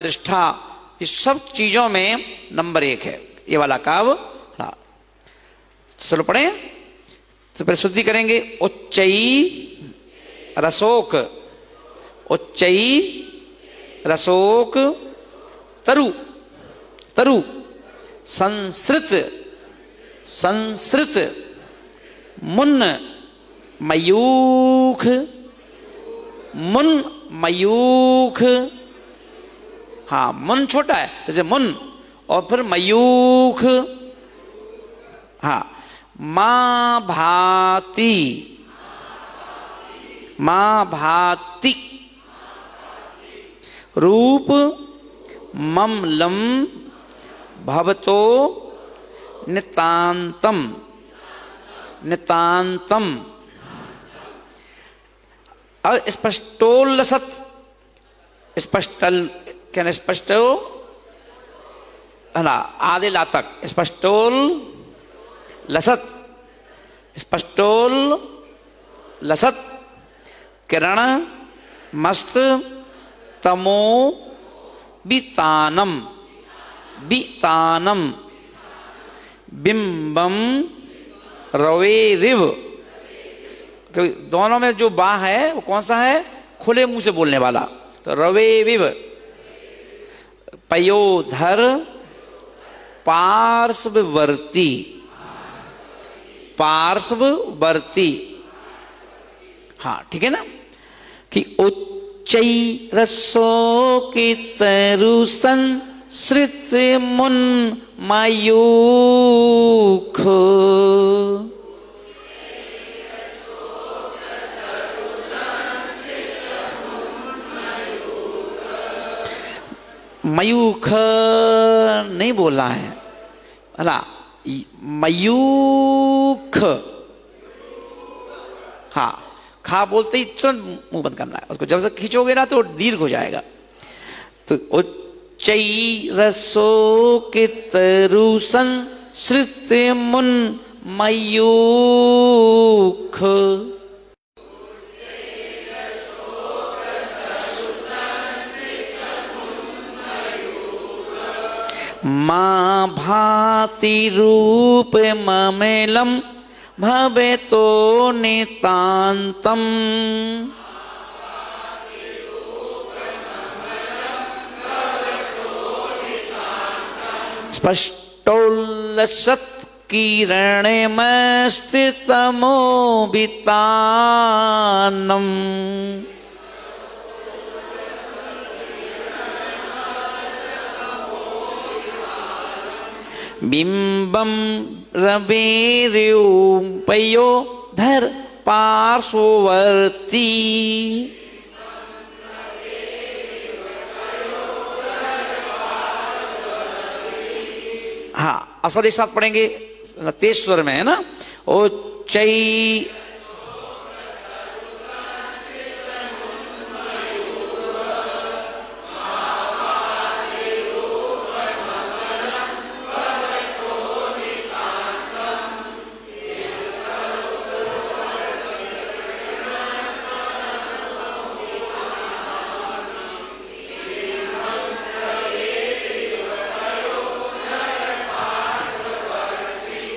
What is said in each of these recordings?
प्रतिष्ठा, इस सब चीजों में नंबर 1 है ये वाला काव्य। हाँ, चलो पढ़े। तो पहले शुद्धि करेंगे। उच्चई रसोक, उच्चई रसोक तरु, तरु संसृत, संसृत मुन मयूख, मुन मयूख। हाँ, मुन छोटा है जैसे मुन, और फिर मयूख। हाँ, मां भाति, मां भाति रूप ममलम भवतो नितांतम, नितांतम। और स्पष्टोल्लसत, स्पष्टल क्या स्पष्टो है ना, आधे ला तक स्पष्टोल लसत, स्पष्टोल लसत किरण मस्त तमो बितानम, बितानम बिंबम रवे रिव। दोनों में जो बा है वो कौन सा है, खुले मुंह से बोलने वाला, तो रवे विव। पयोधर पार्श्ववर्ती, पार्श्ववर्ती। हाँ ठीक है ना, कि उच्चई रसो की तरु संसृत मुन मयूख, मयूख नहीं बोलना है ना, मयूख। हाँ, खा बोलते ही तुरंत मुंह बंद करना है उसको, जब से खींचोगे ना तो दीर्घ हो जाएगा। तो उच्चई रसो के तरु संसृत मुन मयूख, मां भाति रूप ममेलम भवेतो नितांतम, स्पष्टोल्लसत किरणमस्तितमो बितानम, बिंबम रवेर्योपयो धर पार्श्ववर्ती। हाँ, असल एक साथ पढ़ेंगे, तेज स्वर में है ना। उच्चई,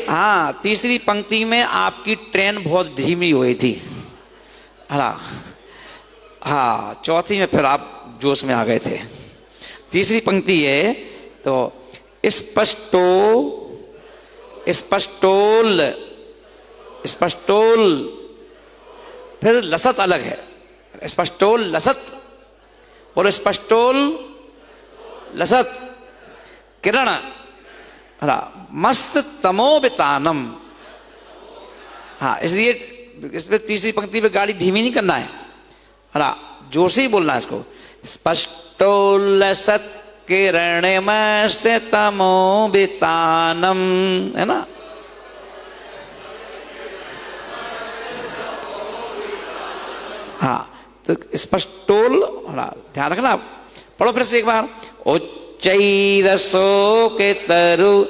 हाँ, तीसरी पंक्ति में आपकी ट्रेन बहुत धीमी हुई थी, है ना। हाँ, चौथी में फिर आप जोश में आ गए थे। तीसरी पंक्ति है तो स्पष्टो, स्पष्टोल, स्पष्टोल, फिर लसत अलग है, स्पष्टोल लसत और स्पष्टोल लसत किरण, मस्त तमोबितानम। हाँ, इसलिए इसमें तीसरी पंक्ति पे गाड़ी धीमी नहीं करना है, जोर से ही बोलना है इसको। स्पष्टोल्लसत किरण मस्त तमोबितानम, है ना। हाँ, तो स्पष्टोल, ध्यान रखना। पढ़ो फिर से एक बार। उच्चई रसो के तरु,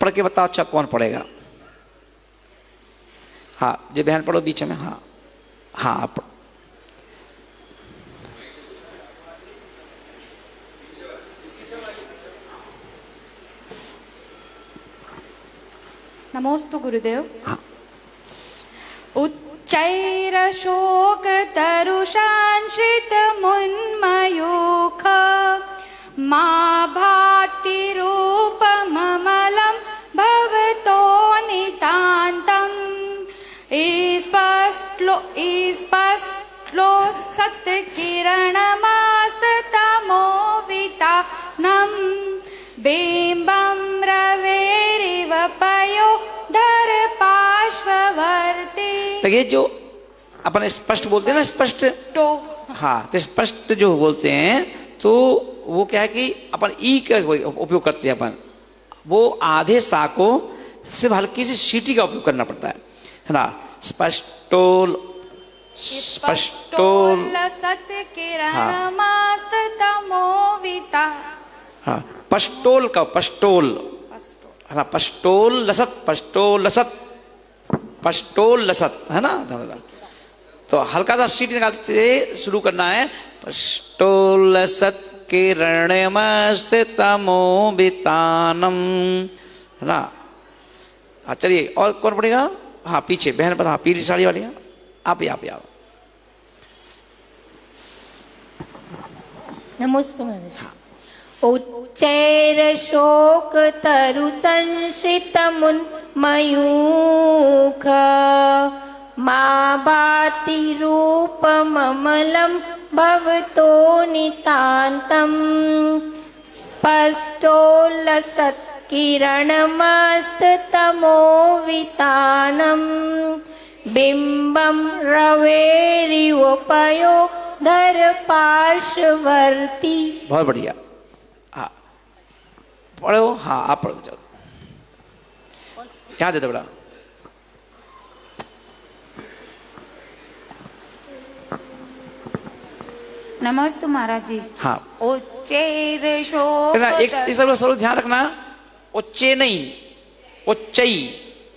पढ़ के बताओ अच्छा कौन पढ़ेगा। हाँ जो बहन पढ़ो बीच में। हाँ हाँ आप नमोस्तु गुरुदेव। हाँ। उच्चैरशोकतरुषांश्रितमुन्मयूख मा भाति रूपममलं भवतो नितान्तम् स्पष्टो सत्किरणमास्ततमोवितानं बिम्बं रवेरिव पयो धर पार्श्ववर्ती। तो ये जो अपन स्पष्ट बोलते हैं ना, स्पष्ट तो हाँ तो स्पष्ट जो बोलते हैं तो वो क्या है कि अपन ई का उपयोग करते हैं अपन, वो आधे सा को सिर्फ हल्की सी सीटी का उपयोग करना पड़ता है ना। स्पष्टोल स्पष्टोल सत्किरणमास्ततमोविता। हाँ पष्टोल का पष्टोल है ना, पष्टोल लसत पष्टोल लसत पष्टोल लसत है ना। तो हल्का सा सीटी निकालते शुरू करना है। पष्टोल लसत किरणमस्तितमोवितानम है ना। चलिए और कौन पढ़ेगा। हाँ पीछे बहन पर, हाँ पीली साड़ी वाली आप ही नमस्ते महाराज। उच्चैरशोकतरुसंश्रितमुन्मयूख मा भाति रूपममलं भवतो नितान्तम् स्पष्टोल्लसत्किरणमस्ततमोवितानं बिम्बं रवेरिव पयो धर पार्श्ववर्ती। बहुत बढ़िया। हाँ पढ़ो। हाँ आप पढ़ो चलो। क्या देते बड़ा। नमस्ते महाराज जी। हाँ उच्चैरशोक एक सब ध्यान रखना, उच्चे नहीं उच्चई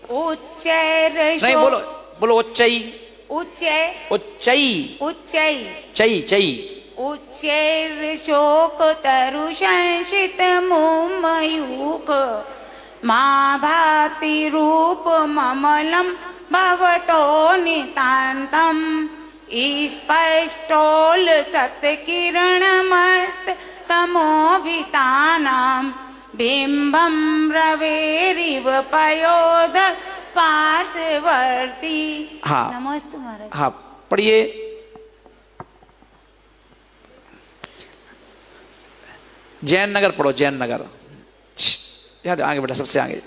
नहीं, बोलो बोलो उच्चई उच्चई चई चई। उच्चैरशोकतरुसंश्रितमुन्मयूख मा भाति रूपममलं भवतो नितान्तम् स्पष्टोल्लसत्किरणमस्ततमोवितानं बिम्बं रवेरिव पयोध पार्श्ववर्ती। हाँ नमस्ते महाराज। हाँ पढ़िए। जैन नगर पढ़ो, जैन नगर। याद आगे बेटा, सबसे आगे।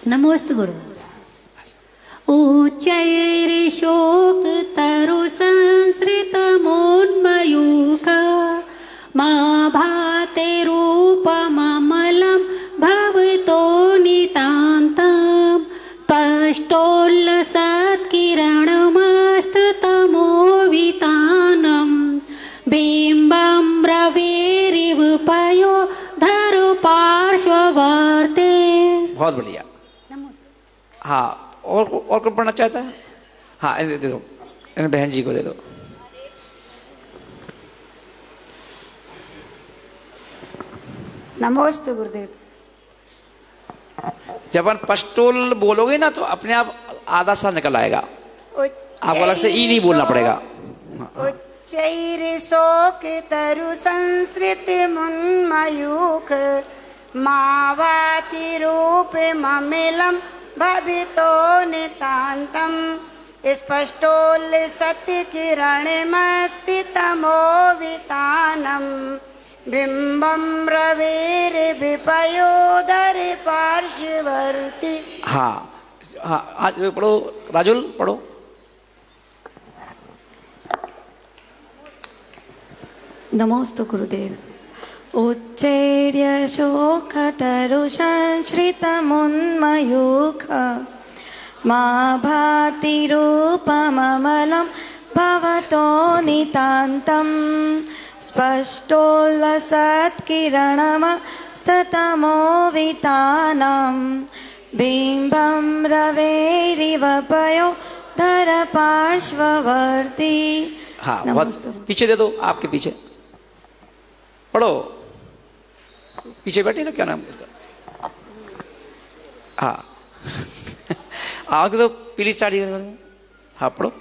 नमस्ते गुरु। उच्चैरशोकतरुसंश्रितमुन्मयूख मा भाति रूपममलं भवतो नितान्तम् स्पष्टोल्लसत्किरणमस्ततमोवितानं बिम्बं रवेरिव पयो धर पार्श्ववर्ते। बहुत बढ़िया। हाँ और कौन पढ़ना चाहता है। हाँ इन्हें दे दो, इन बहन जी को दे दो। नमस्ते गुरुदेव। जब अपन पष्टोल बोलोगे ना तो अपने आप आधा सा निकल आएगा, आपको अलग से ई नहीं बोलना पड़ेगा। उच्चैरशोकतरुसंश्रितमुन्मयूख मा भाति रूपममलं भवतो नितान्तम् स्पष्टोल्लसत्किरणमस्तितमोवितानं बिम्बं रवेरिवपयोधर पार्श्ववर्ती। हाँ हाँ आज पढ़ो राजुल पढ़ो। नमोस्तु गुरुदेव। उच्चैर्यशोकतरुसंश्रितमुन्मयूख मा भाति रूपममलं भवतो नितान्तम् स्पष्टोल्लसत्किरणमस्ततमोवितानं बिम्बं रवेरिव पयोधर पार्श्ववर्ती। हाँ नमोस्तु। बहुत पीछे दे दो, आपके पीछे पढ़ो, पीछे बैठे ना, क्या नाम है उसका? हाँ आगे तो पीली साड़ी, हाँ पढ़ो,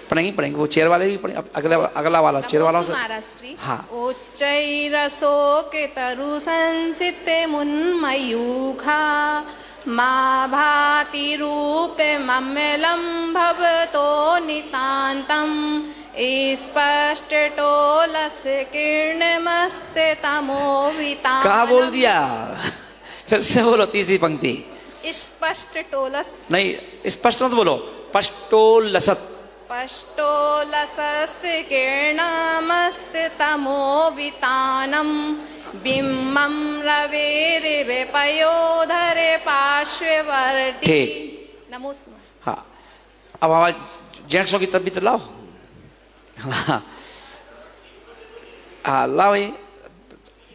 पढ़ेंगे वो चेयर वाले भी पढ़े, अगला वाला चेयर वाला से। हाँ उच्चैरशोके तरु संसिते मुन्मयूखा मा भाति रूपे मम्मलं भवतो नितान्तं स्पष्टोलस किरणमस्ते तमोवितानं। कहा बोल दिया? फिर से बोलो तीसरी पंक्ति। स्पष्टोलस नहीं, स्पष्ट मत बोलो, पष्टोलसत। पष्टोलसस्ते किरणमस्ते तमोवितानं बिम्बं रवेरिवे पयोधरे पार्श्ववर्ती। ठीक। नमोस्तु। हाँ अब हमारे जेंट्सों की तरफ भी तो लाओ। हाँ हाँ लाओ भाई,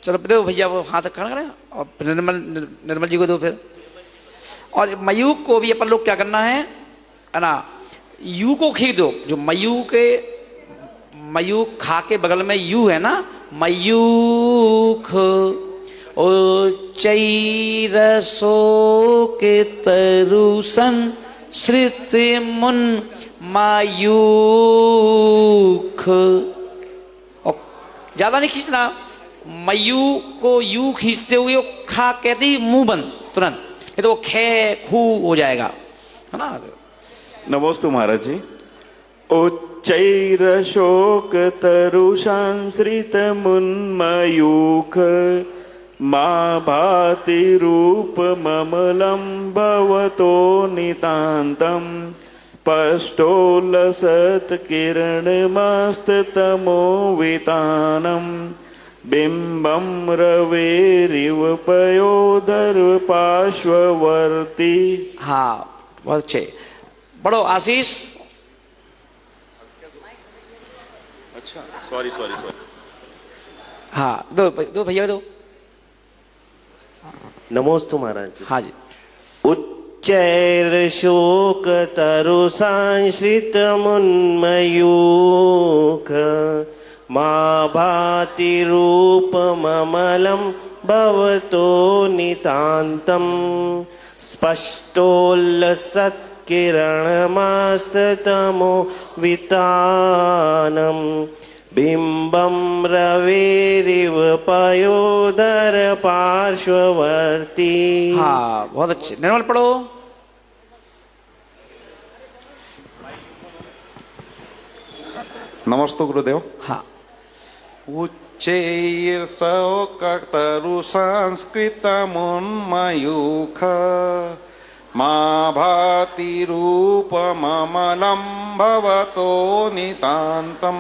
चलो दो भैया वो हाथ खड़ा करें, और निर्मल जी को दो फिर। और मयूक को भी अपन लोग क्या करना है ना, यू को खींच दो, जो मयूक खा के बगल में यू है ना, मयूख। ओ चैरसो के तरुसन श्रित मुन मयूख। और ज्यादा नहीं खींचना, मयू को यू खींचते हुए वो खा कहते ही मुंह बंद तुरंत, नहीं तो वो खे खू हो जाएगा, है ना। नमोस्तु महाराज जी। उच्चैरशोक तरुषांश्रित मुन्मयूख मा भाति रूप ममलं भवतो नितान्तं पष्टोलसत्किरणमस्ततमोवितानं बिम्बं रवेरिव पयोधर पार्श्ववर्ती। हाँ बहुत अच्छे, पढ़ो आशीष। अच्छा सॉरी। हाँ दो भैया दो। नमोस्तु महाराज जी। हाँ जी। उच्चैर्शोक तरुसांश्रित मुन्मयूख मा भाति रूपममलं भवतो नितान्तं स्पष्टोल्लसत्किरणमस्ततमो वितानं बिम्बं रवेरिव पयोधर पार्श्ववर्ती। हाँ बहुत अच्छे, निर्मल पढ़ो। नमस्ते गुरुदेव। हाँ उच्चैर्शोकतरु संस्कृत मुन्मयूख मा भाति रूपममलं भवतो नितान्तं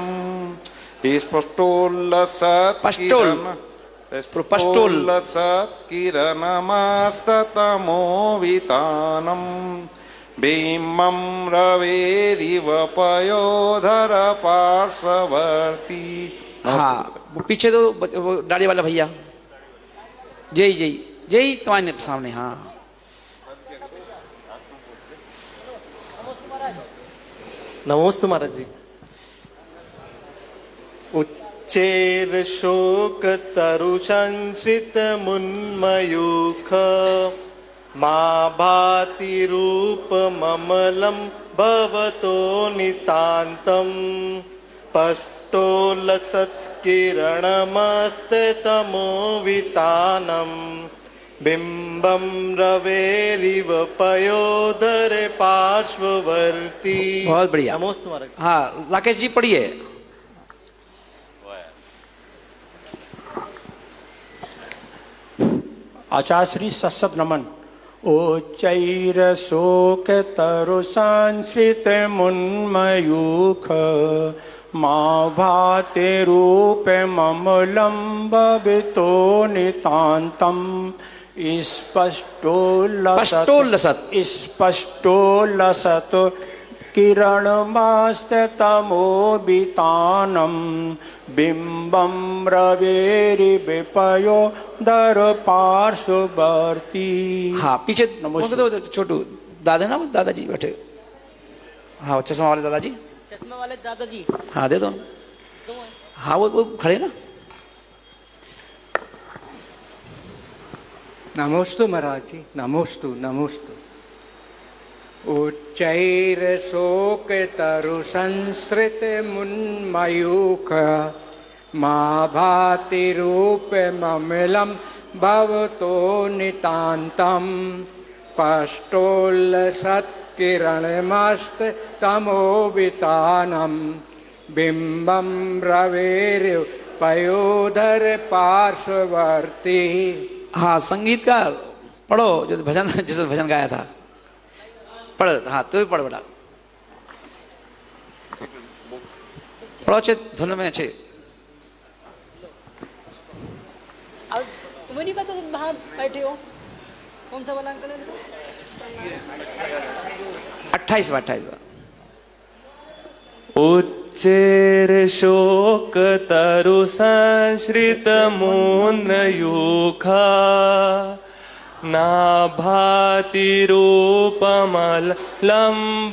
स्पष्टोल्लसत्किरणमस्ततमोवितानं बिम्बं रवेरिव पयोधर पार्श्ववर्ती। हाँ वो पीछे दो, वो दाढ़ी वाला भैया। जय जय जय तुम्हारे सामने। हाँ नमोस्तु महाराज जी। उच्चैर्शोक तरुषंसित मुन्मयूख मा भाति रूपममलं भवतो नितान्तं पष्टोलसत्किरणमस्ततमोवितानं बिम्बं रवेरिव पयोधर पार्श्ववर्ती। बहुत बढ़िया। नमोस्तु महाराज। हाँ राकेश जी पढ़िए। आचार्य सशब्द नमन। उच्चैरशोक तरुषांश्रित मुन्मयूख मा भाति रूपममलं भवतो नितान्तं स्पष्टोल्लसत् किरणमस्ततमोबितानं बिम्बं रवेरिविपयो दर्पार्श्ववर्ती। हाँ पीछे छोटू दादा ना, दादाजी बैठे। हाँ चश्मा वाले दादाजी, चश्मा वाले दादाजी, हाँ दे दो। हाँ वो खड़े ना। नमोस्तु महाराज जी, नमोस्तु नमोस्तु। उच्चैरशोकतरुसंसृतमुन्मयूख मा भाति रूपममिलं भवतो नितान्तं पष्टोल्लसत्किरणमस्ततमोवितानं बिम्बं रवेर्पयोधर पार्श्ववर्ती। हाँ संगीतकार पढ़ो, जो भजन जिस भजन गाया था पढ़। हाँ तो भी पढ़ बेटा, पढ़ो अच्छे धुन में अच्छे। अब तुम्हें नहीं पता तुम बाहर बैठे हो, कौन सा वाला अंकल है? 28 बार। उच्चैर शोक तरु संश्रित मूर्धयूखा नाभाति रूपमलं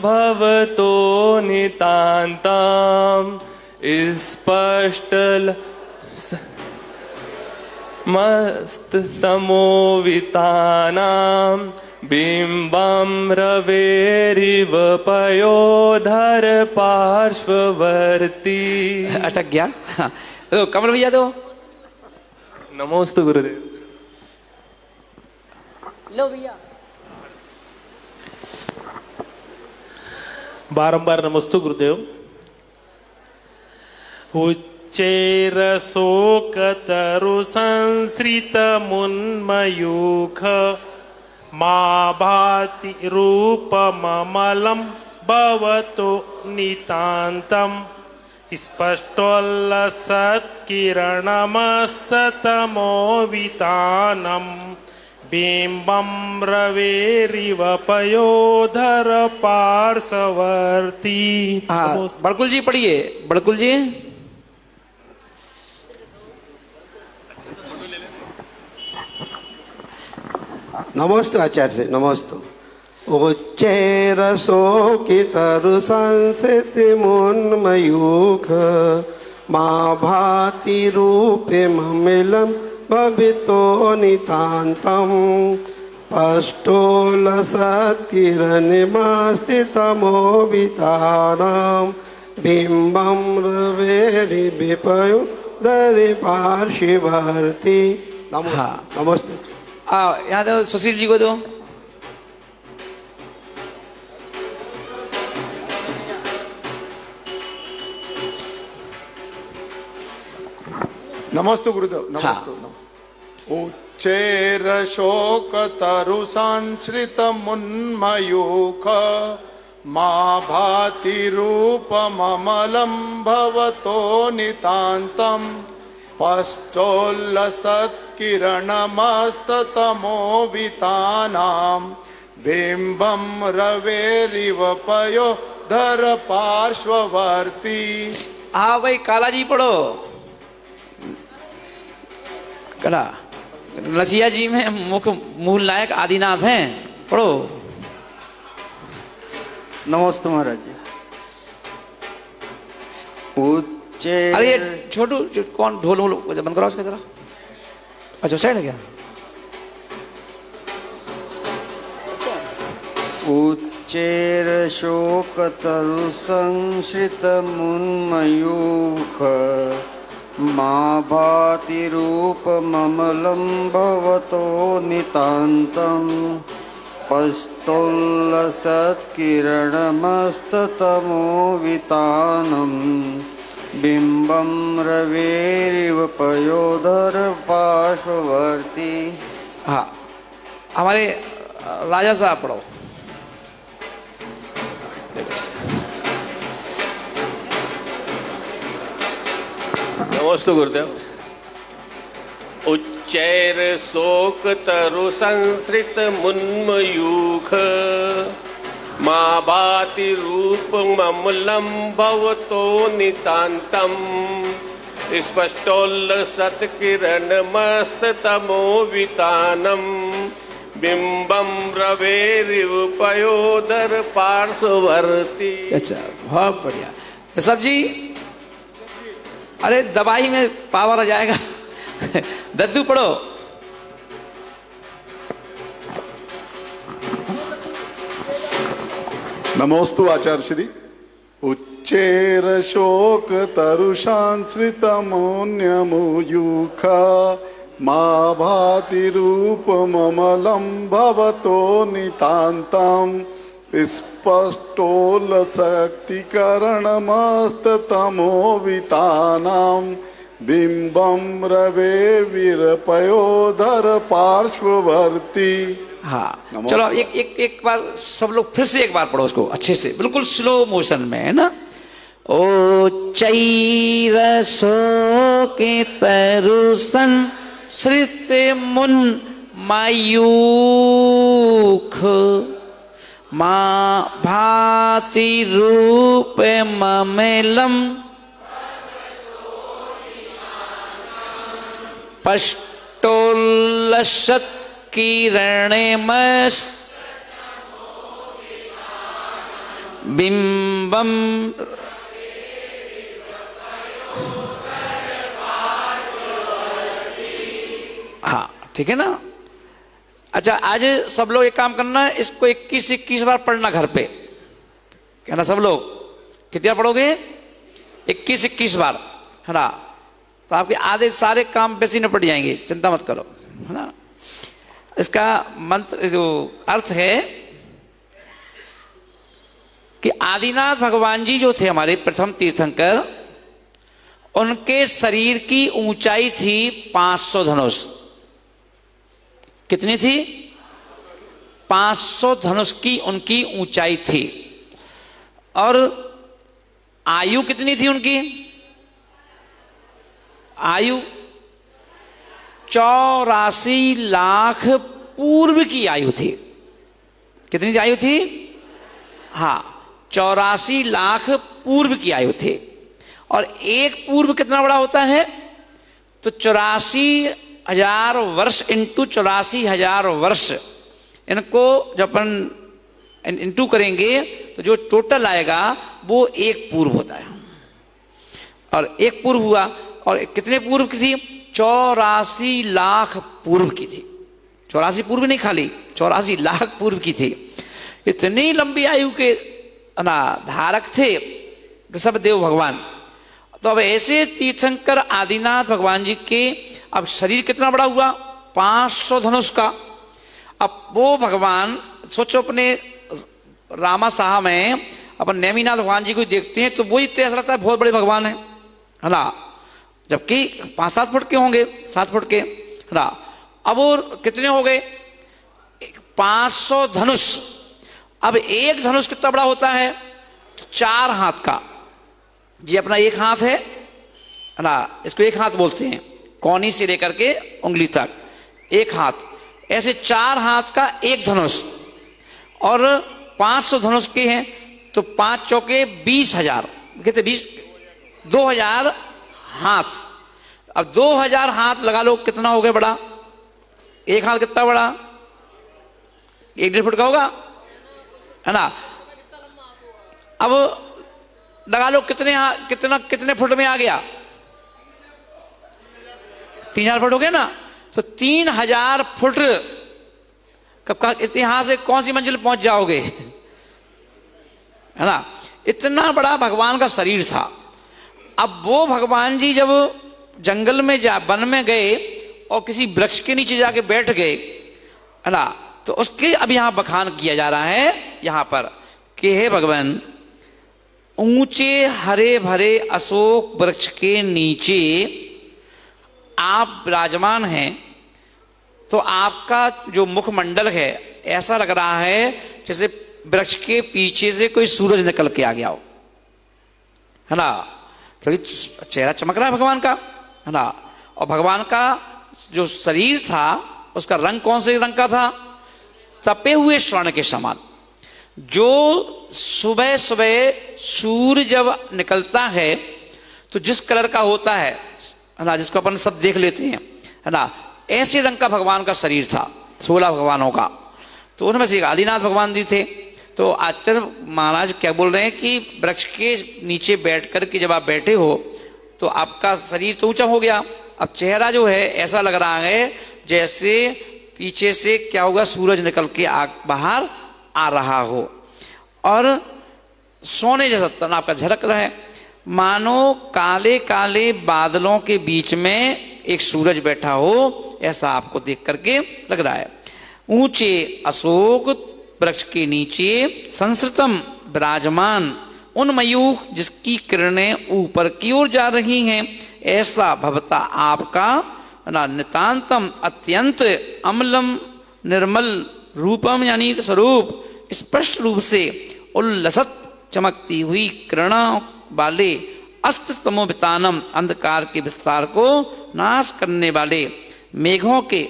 भवतो नितान्तं स्पष्टल मस्ततमोवितानां बिम्बं रवेरिव पयोधर पार्श्ववर्ती। अटक गया। हाँ। कमल भैया दो। नमोस्तु गुरुदेव। लो भैया। बारंबार नमोस्तु गुरुदेव। उच्चैरशोकतरु संसृत मुन्मयूख मा भाति रूपममलं भवतो नितान्तं स्पष्टोल्लसत्किरणमस्ततमोवितानं बिम्बं रवेरिव पयोधर पार्श्ववर्ती। हाँ बड़कुल जी पढ़िए, बड़कुल जी। नमोस्तु आचार्य से, नमोस्तु। उच्चैरशोकितरु संसितमुन्मयूख मा भाति रूपममिलं भवितो नितान्तं पष्टोल्लसत्किरणमस्तितमोवितानां बिम्बं रवेरिविपयो दरे पार्श्ववर्ती। नमस्ते। यहाँ दो, सुशील जी को दो। नमस्ते गुरुदेव, नमस्ते। उच्चैर शोक तरु संश्रित मुन्मयूख मा भाति रूपममलं भवतो नितान्तं पष्टोल्लसत्किरणमस्ततमोवितानां बिम्बं रवेरिव पयोधर पार्श्ववर्ती। हाँ भाई काला जी पढ़ो। कला लसिया जी में मुख्य मूल नायक आदिनाथ हैं, पढ़ो। नमस्ते महाराज जी। अरे ये छोटू कौन ढोल बंद करो उसका जरा। अच्छा साइड है क्या? उच्चैर शोकतरु संश्रित मुन्मयूख मा भाति रूपममलं भवतो नितान्तं पष्टोल्लसत्किरणमस्ततमोवितानं बिम्बं रवेरिव पयोधर पार्श्ववर्ती। हाँ हमारे राजा साहब पढ़ो। नमस्ते गुरुदेव। उच्चैर शोक तरु संसृत मुन्मयूख मां भाति रूपममलं भवतो नितान्तं स्पष्टोल्लसत्किरणमस्ततमोवितानं बिंबं रवेरिव पयोदर पार्श्ववर्ती। अच्छा, बहुत बढ़िया सब जी। अरे दवाई में पावर आ जाएगा। दद्दू पढ़ो। नमोस्तु आचार्य श्री। उच्चेर शोक तरुषांश्रितमोन्यमुयूख मा भाति रूपममलं भवतो नितान्तं स्पष्टोल्लसक्तिकरणमस्ततमोवितानां बिंबं रवे वीरपयोधर पार्श्ववर्ती। हाँ चलो एक बार सब लोग फिर से एक बार पढ़ो उसको अच्छे से, बिल्कुल स्लो मोशन में, है ना। ओ चैरसो के तरुसन श्रित मुन मायूख मां भाति रूप ममेलम पष्टोल्लसत् किरणेमस् बिंबम। हाँ ठीक है ना। अच्छा आज सब लोग एक काम करना, इसको 21 बार पढ़ना घर पे, कहना सब लोग कितना पढ़ोगे? 21 बार, है ना। तो आपके आधे सारे काम वैसे निपट जाएंगे, चिंता मत करो, है ना। इसका मंत्र जो अर्थ है कि आदिनाथ भगवान जी जो थे हमारे प्रथम तीर्थंकर, उनके शरीर की ऊंचाई थी 500 धनुष। कितनी थी? 500 धनुष की उनकी ऊंचाई थी। और आयु कितनी थी उनकी? आयु 84 लाख पूर्व की आयु थी। कितनी आयु थी? हाँ 84 लाख पूर्व की आयु थी। और एक पूर्व कितना बड़ा होता है? तो 84,000 वर्ष इंटू 84,000 वर्ष, इनको जब अपन इंटू करेंगे तो जो टोटल आएगा वो एक पूर्व होता है। और एक पूर्व हुआ, और कितने पूर्व की थी? 84 लाख पूर्व की थी। 84 पूर्व नहीं, खाली 84 लाख पूर्व की थी। इतनी लंबी आयु के ना धारक थे ऋषभ देव भगवान। तो अब ऐसे तीर्थंकर आदिनाथ भगवान जी के अब शरीर कितना बड़ा हुआ? 500 धनुष का। अब वो भगवान सोचो, अपने रामा साहा में अपन नेमिनाथ भगवान जी को देखते हैं तो वो ही ऐसा लगता है बहुत बड़े भगवान है ना, जबकि 5-7 फुट के होंगे, 7 फुट के, है ना। अब वो कितने हो गए? 500 धनुष। अब एक धनुष कितना बड़ा होता है? 4 हाथ का। ये अपना एक हाथ है ना, इसको एक हाथ बोलते हैं, कौनी से लेकर के उंगली तक एक हाथ। ऐसे 4 हाथ का एक धनुष। और 500 धनुष के हैं तो 5 चौके 20,000, कहते 2000 हाथ। अब 2000 हाथ लगा लो, कितना हो गया बड़ा? एक हाथ कितना बड़ा? 1-1.5 फुट का होगा, है ना। अब लगा लो कितने फुट में आ गया? 3000 फुट हो गया ना। तो 3000 फुट यहां से कौन सी मंजिल पहुंच जाओगे, है ना। इतना बड़ा भगवान का शरीर था। अब वो भगवान जी जब जंगल में वन में गए और किसी वृक्ष के नीचे जाके बैठ गए, है ना, तो उसके अब यहां बखान किया जा रहा है यहां पर कि हे भगवान, ऊंचे हरे भरे अशोक वृक्ष के नीचे आप विराजमान हैं। तो आपका जो मुखमंडल है ऐसा लग रहा है जैसे वृक्ष के पीछे से कोई सूरज निकल के आ गया हो, है ना, क्योंकि चेहरा चमक रहा है भगवान का, है ना। और भगवान का जो शरीर था उसका रंग कौन से रंग का था? तपे हुए स्वर्ण के समान। जो सुबह सुबह सूर्य जब निकलता है तो जिस कलर का होता है ना, जिसको अपन सब देख लेते हैं, है ना, ऐसे रंग का भगवान का शरीर था 16 भगवानों का। तो उनमें से एक आदिनाथ भगवान जी थे। तो आचार्य महाराज क्या बोल रहे हैं कि वृक्ष के नीचे बैठ कर के जब आप बैठे हो तो आपका शरीर तो ऊंचा हो गया, अब चेहरा जो है ऐसा लग रहा है जैसे पीछे से क्या होगा, सूरज निकल के बाहर आ रहा हो और सोने जैसा तन आपका झलक रहा है, मानो काले काले बादलों के बीच में एक सूरज बैठा हो, ऐसा आपको देख करके लग रहा है। ऊंचे अशोक वृक्ष के नीचे संस्कृतम विराजमान उन मयूख जिसकी किरणें ऊपर की ओर जा रही हैं, ऐसा भवता आपका नितांतम अत्यंत अम्लम निर्मल रूपम यानी स्वरूप स्पष्ट रूप से उल्लसत चमकती हुई किरणों वाले अस्त तमोवितानम अंधकार के विस्तार को नाश करने वाले मेघों के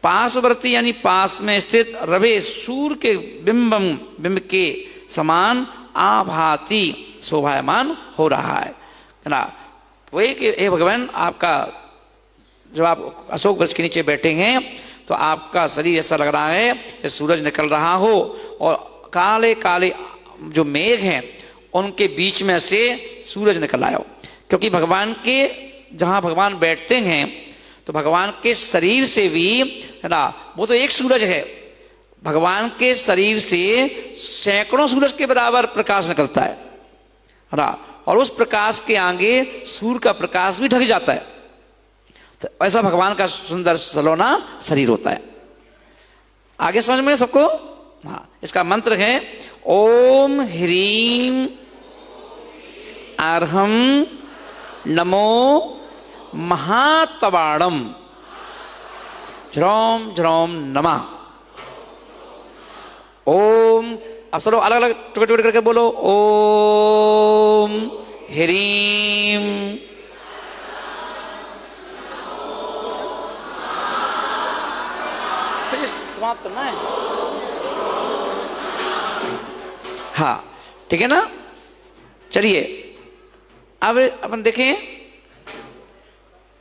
पार्श्ववर्ती यानी पास में स्थित रवे सूर्य के बिंब के समान आभाती शोभायमान हो रहा है ना। वही कि हे भगवान, आपका जब आप अशोक वृक्ष के नीचे बैठे हैं तो आपका शरीर ऐसा लग रहा है जैसे सूरज निकल रहा हो और काले काले जो मेघ हैं उनके बीच में से सूरज निकल आया हो। क्योंकि भगवान के जहां भगवान बैठते हैं तो भगवान के शरीर से भी, है ना, वो तो एक सूरज है, भगवान के शरीर से सैकड़ों सूरज के बराबर प्रकाश निकलता है ना, और उस प्रकाश के आगे सूर्य का प्रकाश भी ढक जाता है। तो ऐसा भगवान का सुंदर सलोना शरीर होता है। आगे समझ में सबको? हाँ, इसका मंत्र है ओम ह्रीम अर्हम नमो महातवाणम झ्रौम झ्रौम नमः। ओम, अब सब अलग अलग टुकड़े टुकड़े करके बोलो। ओम ह्रीम समाप्त करना है। हाँ ठीक है ना। चलिए अब अपन देखें,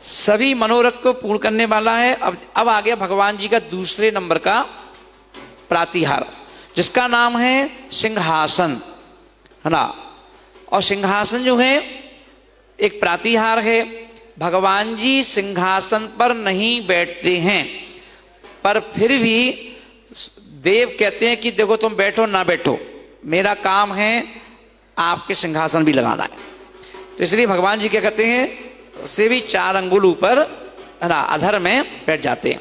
सभी मनोरथ को पूर्ण करने वाला है। अब आ गया भगवान जी का दूसरे नंबर का प्रातिहार, जिसका नाम है सिंहासन, है ना। और सिंहासन जो है एक प्रातिहार है। भगवान जी सिंहासन पर नहीं बैठते हैं, पर फिर भी देव कहते हैं कि देखो तुम बैठो ना बैठो, मेरा काम है आपके सिंहासन भी लगाना है। तो इसलिए भगवान जी क्या करते हैं, से भी 4 अंगुल ऊपर, है ना, अधर में बैठ जाते हैं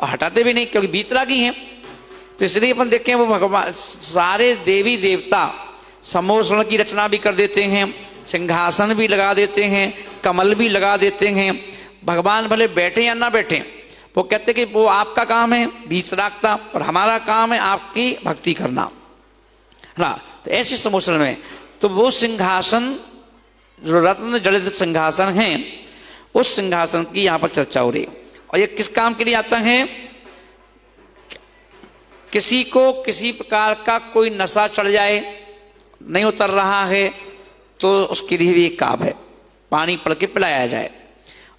और हटाते भी नहीं, क्योंकि बीतरागी हैं। तो इसलिए अपन देखें वो भगवान सारे देवी देवता समोसण की रचना भी कर देते हैं, सिंहासन भी लगा देते हैं, कमल भी लगा देते हैं। भगवान भले बैठे या ना बैठे, वो कहते कि वो आपका काम है बीतरागता और हमारा काम है आपकी भक्ति करना, है ना। तो ऐसे समोसण में तो वो सिंहासन जो रत्न जड़ित सिंहासन है, उस सिंहासन की यहां पर चर्चा हो रही है। और ये किस काम के लिए आता है? किसी को किसी प्रकार का कोई नशा चढ़ जाए, नहीं उतर रहा है, तो उसके लिए भी एक काम है, पानी पड़ के पिलाया जाए।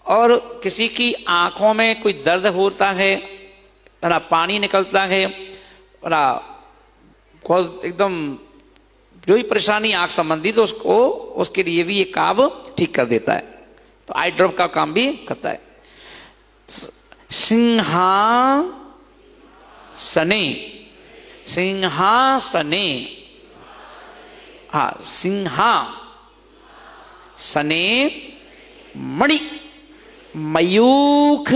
और किसी की आंखों में कोई दर्द होता है ना, पानी निकलता है ना, एकदम जो भी परेशानी आंख संबंधी, तो उसको उसके लिए भी ये काम ठीक कर देता है। तो आई ड्रॉप का काम भी करता है। सिंहासने, सिंहासने, हाँ, सिंहासने मणि मयूख,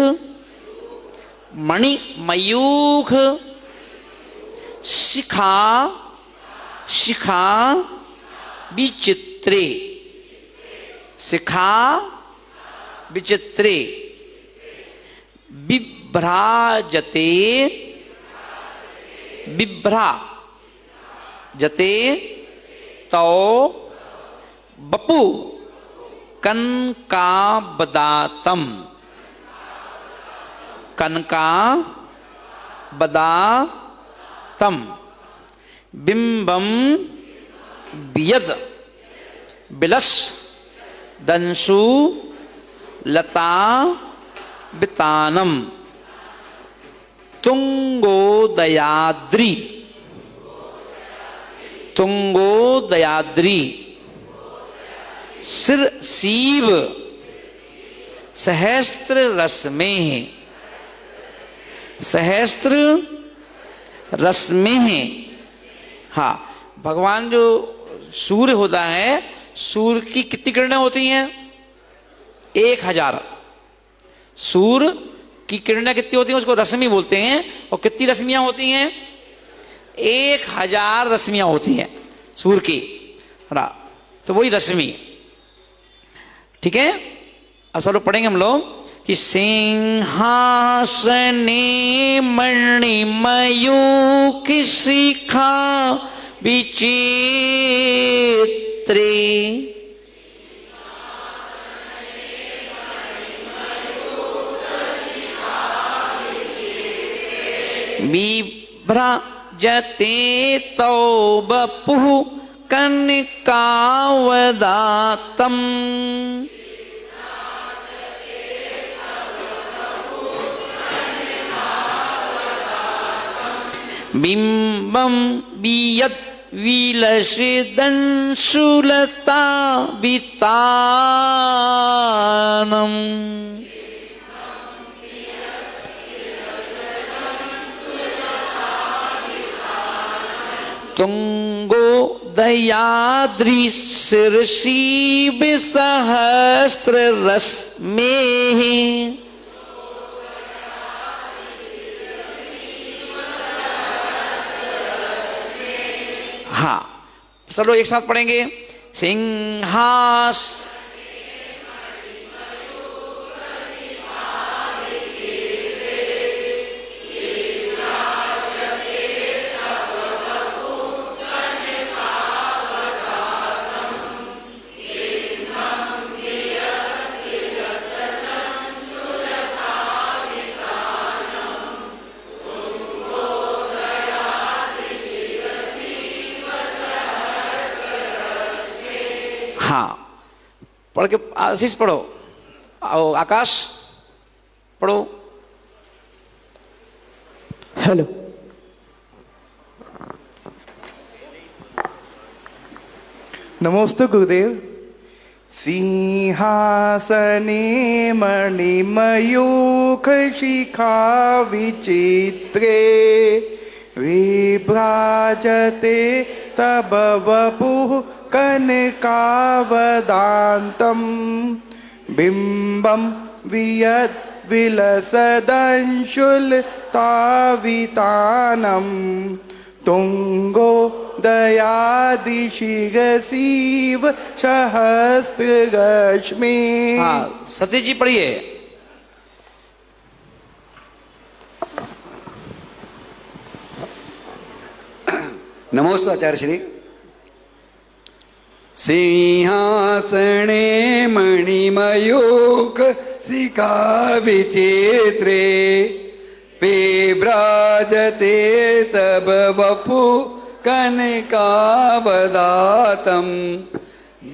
मणि मयूख शिखा, शिखा विचित्रे, शिखा विचित्रे बिभ्राजते, बिभ्राजते तो बपु कनकाबदातम, कनकाबदातम बिंबम बियद बिलस दंशु लता बितानम तुंगोदयाद्रि तुंगोदयाद्रि सिर सीव सहस्त्र रश्मि सहस्त्र रश्मि। हाँ, भगवान जो सूर्य होता है, सूर्य की कितनी किरणें होती हैं? 1000। सूर्य की किरणें कितनी होती हैं? उसको रश्मि बोलते हैं। और कितनी रश्मियां होती हैं? 1000 रश्मियां होती हैं सूर्य की, है, तो वही रश्मि। ठीक है, असल पढ़ेंगे हम लोग कि सिंहासने मणिमयूख शिखा विचित्रे बिभ्रजते तौ बपुः कनकावदातम् बिंबम बियत विलसिदंशुलता वितानम तुंगोदयाद्रि शीर्षि सहस्त्र रश्मेः। हाँ, सब लोग एक साथ पढ़ेंगे। सिंहास पढ़ के आशीष पढ़ो, आओ आकाश पढ़ो। हेलो, नमोस्तु गुरुदेव। सिंहासने मणिमयूख शिखा विचित्रे विभ्राजते तब वपुः कनकावदान्तं बिंबं वियद् विलसदंशुलतावितानं तुंगोदयादिशिरसीव सहस्त्ररश्मि। हाँ, सतीश जी पढ़िए। नमोस्तु आचार्य श्री। सिंहासने मणिमयूख शिखा विचित्रे विभ्राजते तब वपुः कनकावदातं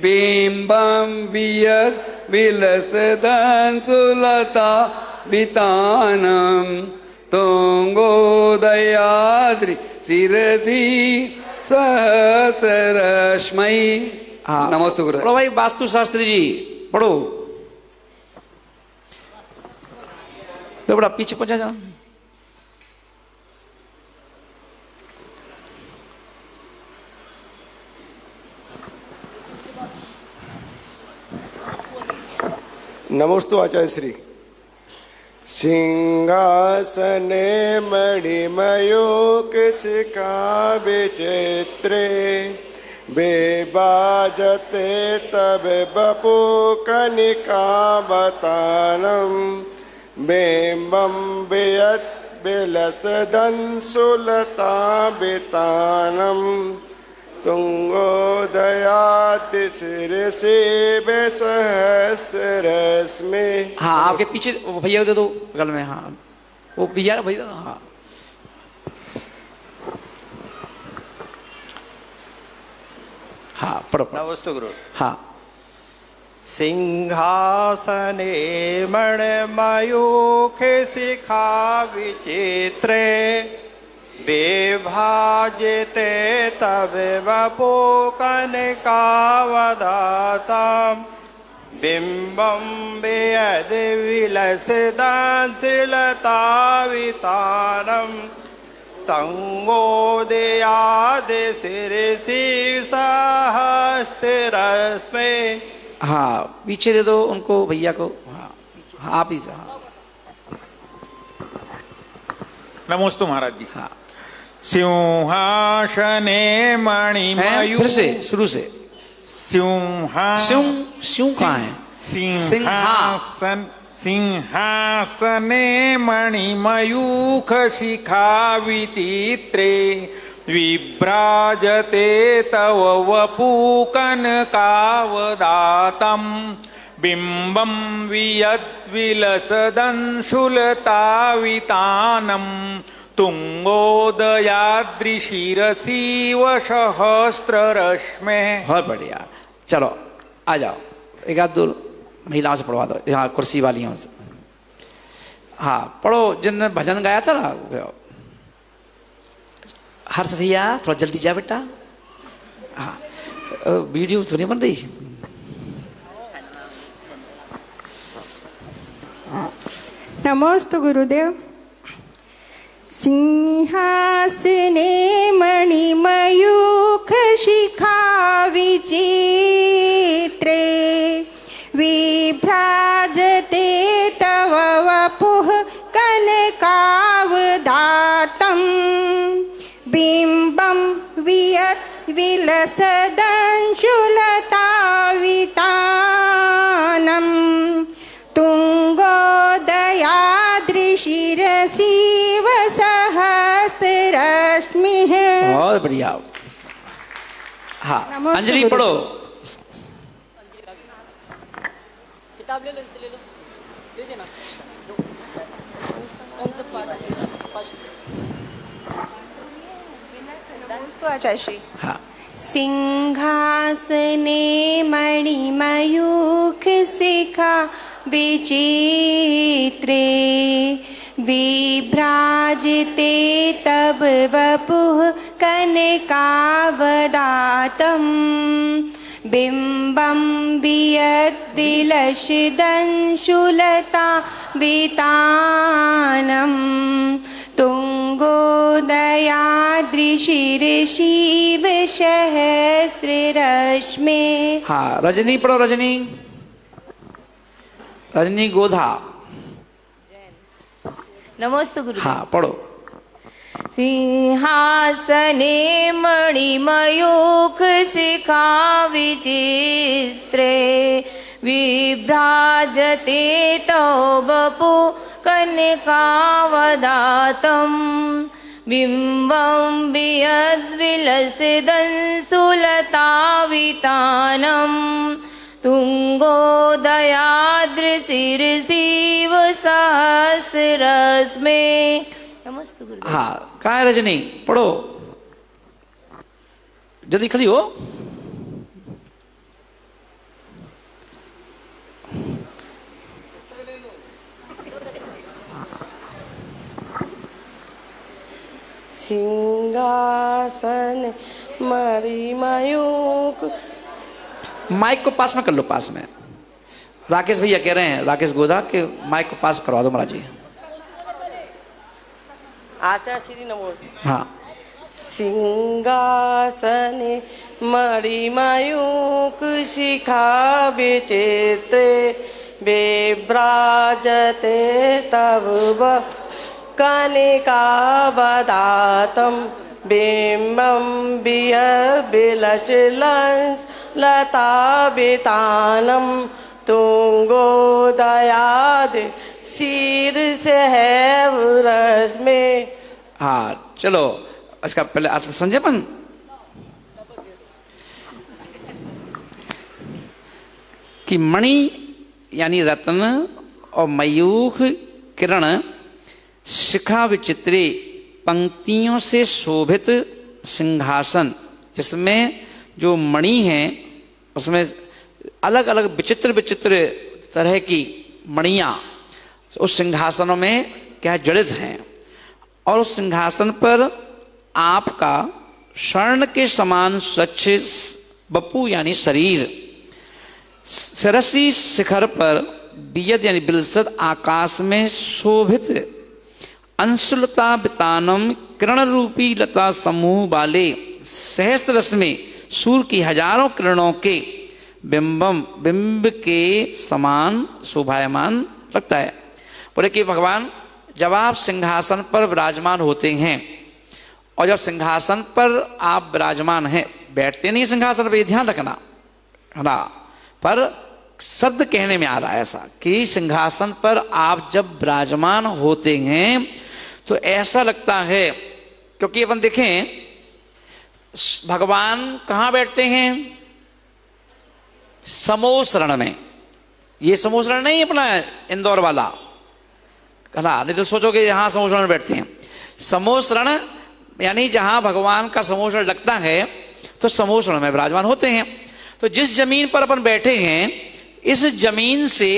बिंबं वियद् विलसदंशुलता वितानं तुंगोदयाद्रि शिरसि सहस्ररश्मि। हाँ, नमस्ते गुरु। पढ़ो भाई वास्तु शास्त्री जी, पढ़ो। तो बड़ा पीछे पहुंचा जाओ। नमोस्तु आचार्य श्री। सिंहासने मणिमयूख शिखा विचित्रे विभाजते तब वपुः कनकावदातं बिंबं वियद् विलसदंशुलतावितानं तुंगोदयादिशिरसि सहस्ररश्मि। हाँ, आपके पीछे भैया दे दो बगल में। हाँ, वो भैया भैया। हाँ, हाँ पढ़ो पढ़ो। नमस्ते गुरु। हाँ। सिंहासने मणिमयूखे शिखा विचित्रे विभाजिते तवे वपो कनकावदातां बिम्बं बेयद विलसितांसिलतावितानं तंगोदयाद शिरसि सहस्तिरस्मे। हाँ पीछे दे दो उनको भैया को। हाँ हाँ आप ही से। हाँ नमोस्तु महाराज जी। हाँ सिंहासने मणिमयू। फिर से शुरू से। सिंहासन कहाँ है? सिंहासन सिंहासने मणिमयूख शिखा विचित्रे विभ्राजते तव वपु कनकावदातं बिम्बं वियद्विलसदंशुलतावितानं तुंगोदयाद्रिशिरसीव सहस्ररश्मे। बहुत बढ़िया। चलो आ जाओ, एक आध दो महिलाओं से पढ़वा दो, यहाँ कुर्सी वालियों से। हाँ पढ़ो, जिनने भजन गाया था ना। हर्ष भैया थोड़ा जल्दी जा बेटा। हाँ वीडियो तो नहीं बन रही। नमोस्तु गुरुदेव। सिंहासने मणिमयूख शिखा विचित्रे विभ्राजते तव वपुः कनकावदातं बिम्बं विलसदंशुलतावितानं तुंगोदयाद्रिशिरसीव सहस्ररश्मिः। बहुत बढ़िया। हाँ अंजलि पढ़ो। किताब ले लो, इनसे ले लो, दे देना। कौन सा पाठ? तो आचार्य श्री। हाँ। सिंहासने मणिमयूख शिखा विचित्रे विभ्राजते तब वपुः कनकावदातं बिम्बं वियद्विलसितंशुलतावितानं तुंगोदयाद्रिशिरसीव सहस्ररश्मे। हाँ रजनी पढ़ो। रजनी, रजनी गोधा। नमस्ते गुरु। हाँ पढ़ो। सिंहासने मणिमयूख शिखा विचित्रे विभ्राजते तव वपु कनकावदातं बिम्बं वियद्विलसितंशुलतावितानं तुंगोदयाद्रिशिरसीव सहस्ररश्मे। नमस्ते गुरु। हाँ कहाँ है रजनी? पढ़ो जल्दी, खड़ी हो। सिंहासन मणिमयूख। माइक को पास में कर लो, पास में। राकेश भैया कह रहे हैं, राकेश गोधा के माइक को पास करवा दो महाराज जी। आचार्य श्री नमो। हाँ। सिंहासने मणिमयूख शिखा विचित्रे विभ्राजते तव कनकावदातं बिम्बं विलसितंशुलतावितानं तुंगोदयाद्रिशिरसीव। हाँ चलो इसका पहले अर्थ समझे अपन। कि मणि यानी रत्न और मयूख किरण शिखा विचित्रे पंक्तियों से शोभित सिंहासन जिसमें जो मणि हैं उसमें अलग अलग विचित्र विचित्र तरह की मणियाँ उस सिंहासनों में क्या जड़ित हैं, और उस सिंहासन पर आपका स्वर्ण के समान स्वच्छ बपू यानी शरीर, सरसी शिखर पर बियद यानी बिलसद आकाश में शोभित अंशुलता वितानम किरण रूपी लता समूह वाले सहस्त्र रस में सूर्य की हजारों किरणों के बिंब के समान शोभायमान लगता है। बोले कि भगवान जब आप सिंहासन पर विराजमान होते हैं, और जब सिंहासन पर आप विराजमान हैं, बैठते नहीं सिंहासन पर, ये ध्यान रखना है ना, पर शब्द कहने में आ रहा है ऐसा कि सिंहासन पर आप जब विराजमान होते हैं तो ऐसा लगता है, क्योंकि अपन देखें भगवान कहाँ बैठते हैं, समोसरण में। ये समोसरण नहीं अपना इंदौर वाला, है ना, नहीं तो सोचोगे यहाँ समोसरण में बैठते हैं। समोसरण यानी जहां भगवान का समोसरण लगता है तो समोसरण में विराजमान होते हैं। तो जिस जमीन पर अपन बैठे हैं, इस जमीन से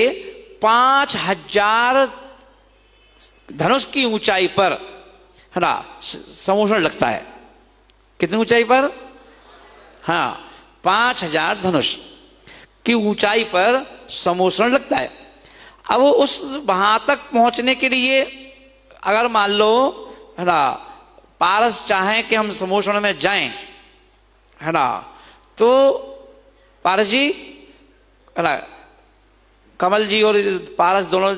5000 धनुष की ऊंचाई पर, है ना, समोसरण लगता है। कितनी ऊंचाई पर? हाँ, 5000 धनुष की ऊंचाई पर समोसरण लगता है। अब उस वहां तक पहुंचने के लिए अगर मान लो, है ना, पारस चाहें कि हम समोसरण में जाएं, है ना, तो पारस जी, है ना, कमल जी और पारस दोनों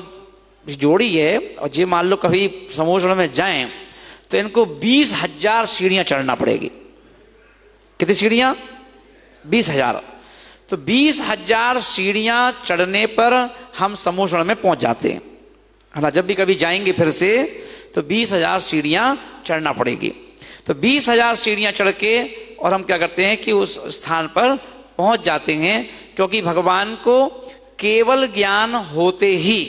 जोड़ी है, और ये मान लो कभी समोसरण में जाएं तो इनको 20,000 सीढ़ियां चढ़ना पड़ेगी। कितनी सीढ़ियां? 20,000। तो 20,000 सीढ़ियां चढ़ने पर हम समोसरण में पहुंच जाते हैं, है ना। जब भी कभी जाएंगे फिर से तो 20,000 सीढ़ियां चढ़ना पड़ेगी। तो 20,000 सीढ़ियां चढ़ के और हम क्या करते हैं कि उस स्थान पर पहुंच जाते हैं, क्योंकि भगवान को केवल ज्ञान होते ही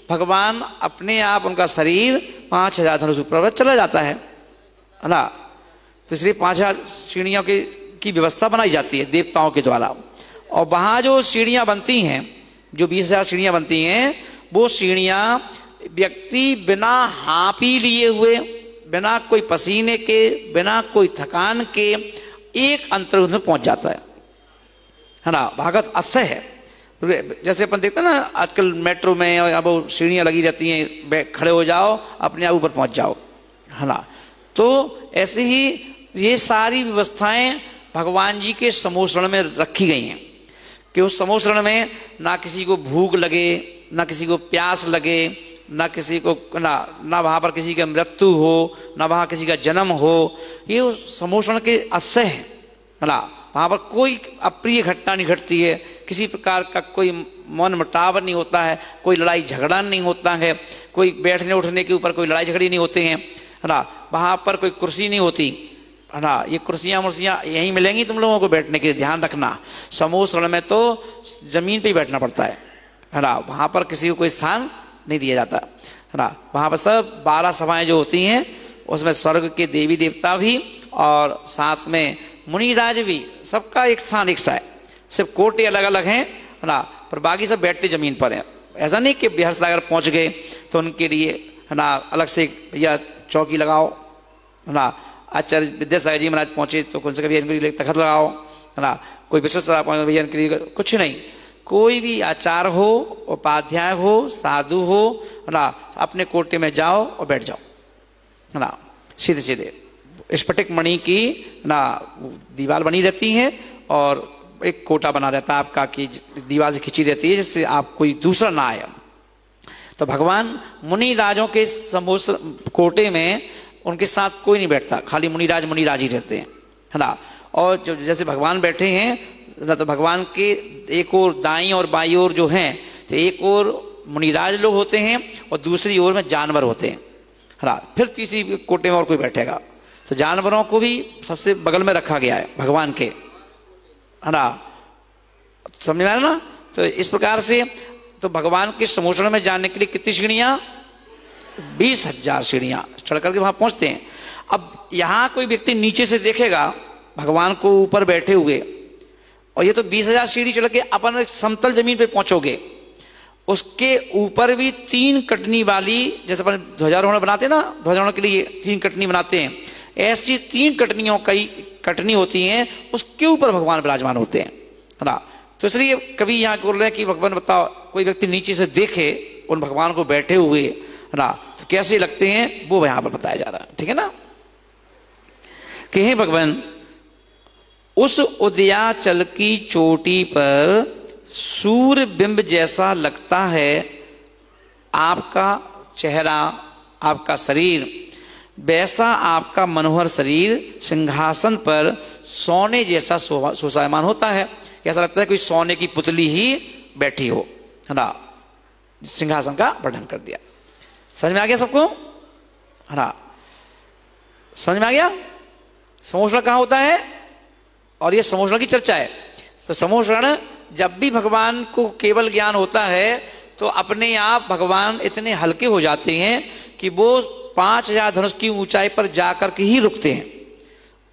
भगवान अपने आप, उनका शरीर 5,000 धनुष ऊपर चला जाता है ना। तो इसलिए 5,000 सीढ़ियों की व्यवस्था बनाई जाती है देवताओं के द्वारा। और वहाँ जो सीढ़ियाँ बनती हैं, जो 20,000 सीढ़ियाँ बनती हैं, वो सीढ़ियाँ व्यक्ति बिना हाँपी लिए हुए, बिना कोई पसीने के, बिना कोई थकान के एक अंतर में पहुँच जाता है ना। भागवत अक्षय है। जैसे अपन देखते हैं ना आजकल मेट्रो में, अब सीढ़ियाँ लगी रहती हैं, खड़े हो जाओ अपने आप ऊपर पहुँच जाओ, है ना। तो ऐसे ही ये सारी व्यवस्थाएं भगवान जी के समोसरण में रखी गई हैं कि उस समोसरण में ना किसी को भूख लगे, ना किसी को प्यास लगे, ना किसी को ना वहाँ पर किसी का मृत्यु हो, ना वहाँ किसी का जन्म हो। ये उस समोसरण के अक्षय है ना। वहाँ पर कोई अप्रिय घटना नहीं घटती है, किसी प्रकार का कोई मन मुटाव नहीं होता है, कोई लड़ाई झगड़ा नहीं होता है, कोई बैठने उठने के ऊपर कोई लड़ाई झगड़ी नहीं होते हैं, है ना। वहाँ पर कोई कुर्सी नहीं होती, है ना। ये कुर्सियाँ मुर्सियाँ यहीं मिलेंगी तुम लोगों को बैठने के, ध्यान रखना। समोसरण में तो जमीन पे ही बैठना पड़ता है ना। वहाँ पर किसी को कोई स्थान नहीं दिया जाता, है ना। वहाँ पर सब 12 सभाएं जो होती हैं, उसमें स्वर्ग के देवी देवता भी और साथ में मुनिराज भी, सबका एक स्थान एक सा है। सिर्फ कोटे अलग अलग हैं, है ना, पर बाकी सब बैठते जमीन पर हैं। ऐसा नहीं कि बिहार सागर पहुँच गए तो उनके लिए, है ना, अलग से भैया चौकी लगाओ, है ना। आचार्य विद्यासागर जी महाराज पहुँचे तो कौन से कभी इनके लिए तखत लगाओ, है ना। कोई विश्वसरा पहुँचे भैया इनके लिए कुछ नहीं। कोई भी आचार हो, उपाध्याय हो, साधु हो, है ना, अपने कोटे में जाओ और बैठ जाओ, है ना। सीधे सीधे स्फटिक मणि की ना दीवार बनी रहती है और एक कोटा बना रहता है आपका कि दीवार से खिंची रहती है जिससे आप कोई दूसरा ना आए। तो भगवान मुनि राजों के कोटे में उनके साथ कोई नहीं बैठता, खाली मुनिराज ही रहते हैं, है ना। और जो जैसे भगवान बैठे हैं ना, तो भगवान के एक और दाईं और बाईं ओर जो हैं, तो एक और मुनिराज लोग होते हैं और दूसरी ओर में जानवर होते हैं, है ना। फिर तीसरी कोटे में और कोई बैठेगा। तो जानवरों को भी सबसे बगल में रखा गया है भगवान के, है ना। समझ में आ रहा ना। तो इस प्रकार से तो भगवान के समोसरण में जाने के लिए कितनी सीढ़ियाँ? 20,000 सीढ़ियाँ चढ़ करके वहाँ पहुँचते हैं। अब यहाँ कोई व्यक्ति नीचे से देखेगा भगवान को ऊपर बैठे हुए, और ये तो 20,000 सीढ़ी चढ़ के अपन समतल जमीन पे पहुंचोगे। उसके ऊपर भी 3 कटनी वाली, जैसे अपन ध्वजारोहण बनाते हैं ना, ध्वजारोहण के लिए 3 कटनी बनाते हैं, ऐसी 3 कटनियों कई कटनी होती हैं, उसके ऊपर भगवान विराजमान होते हैं, है ना। तो इसलिए कभी यहाँ बोल रहे हैं कि भगवान बताओ, कोई व्यक्ति नीचे से देखे उन भगवान को बैठे हुए, है ना, तो कैसे लगते हैं वो यहाँ पर बताया जा रहा है, ठीक है ना। कि हे भगवान, उस उदयाचल की चोटी पर सूर्य बिंब जैसा लगता है आपका चेहरा, आपका शरीर, वैसा आपका मनोहर शरीर सिंहासन पर सोने जैसा शोभायमान होता है। ऐसा लगता है कोई सोने की पुतली ही बैठी हो, है ना। सिंहासन का वर्णन कर दिया। समझ में आ गया सबको, है ना। समझ में आ गया। समोषण कहाँ होता है, और ये समोषण की चर्चा है। तो समोषण जब भी भगवान को केवल ज्ञान होता है तो अपने आप भगवान इतने हल्के हो जाते हैं कि वो 5000 धनुष की ऊंचाई पर जाकर के ही रुकते हैं।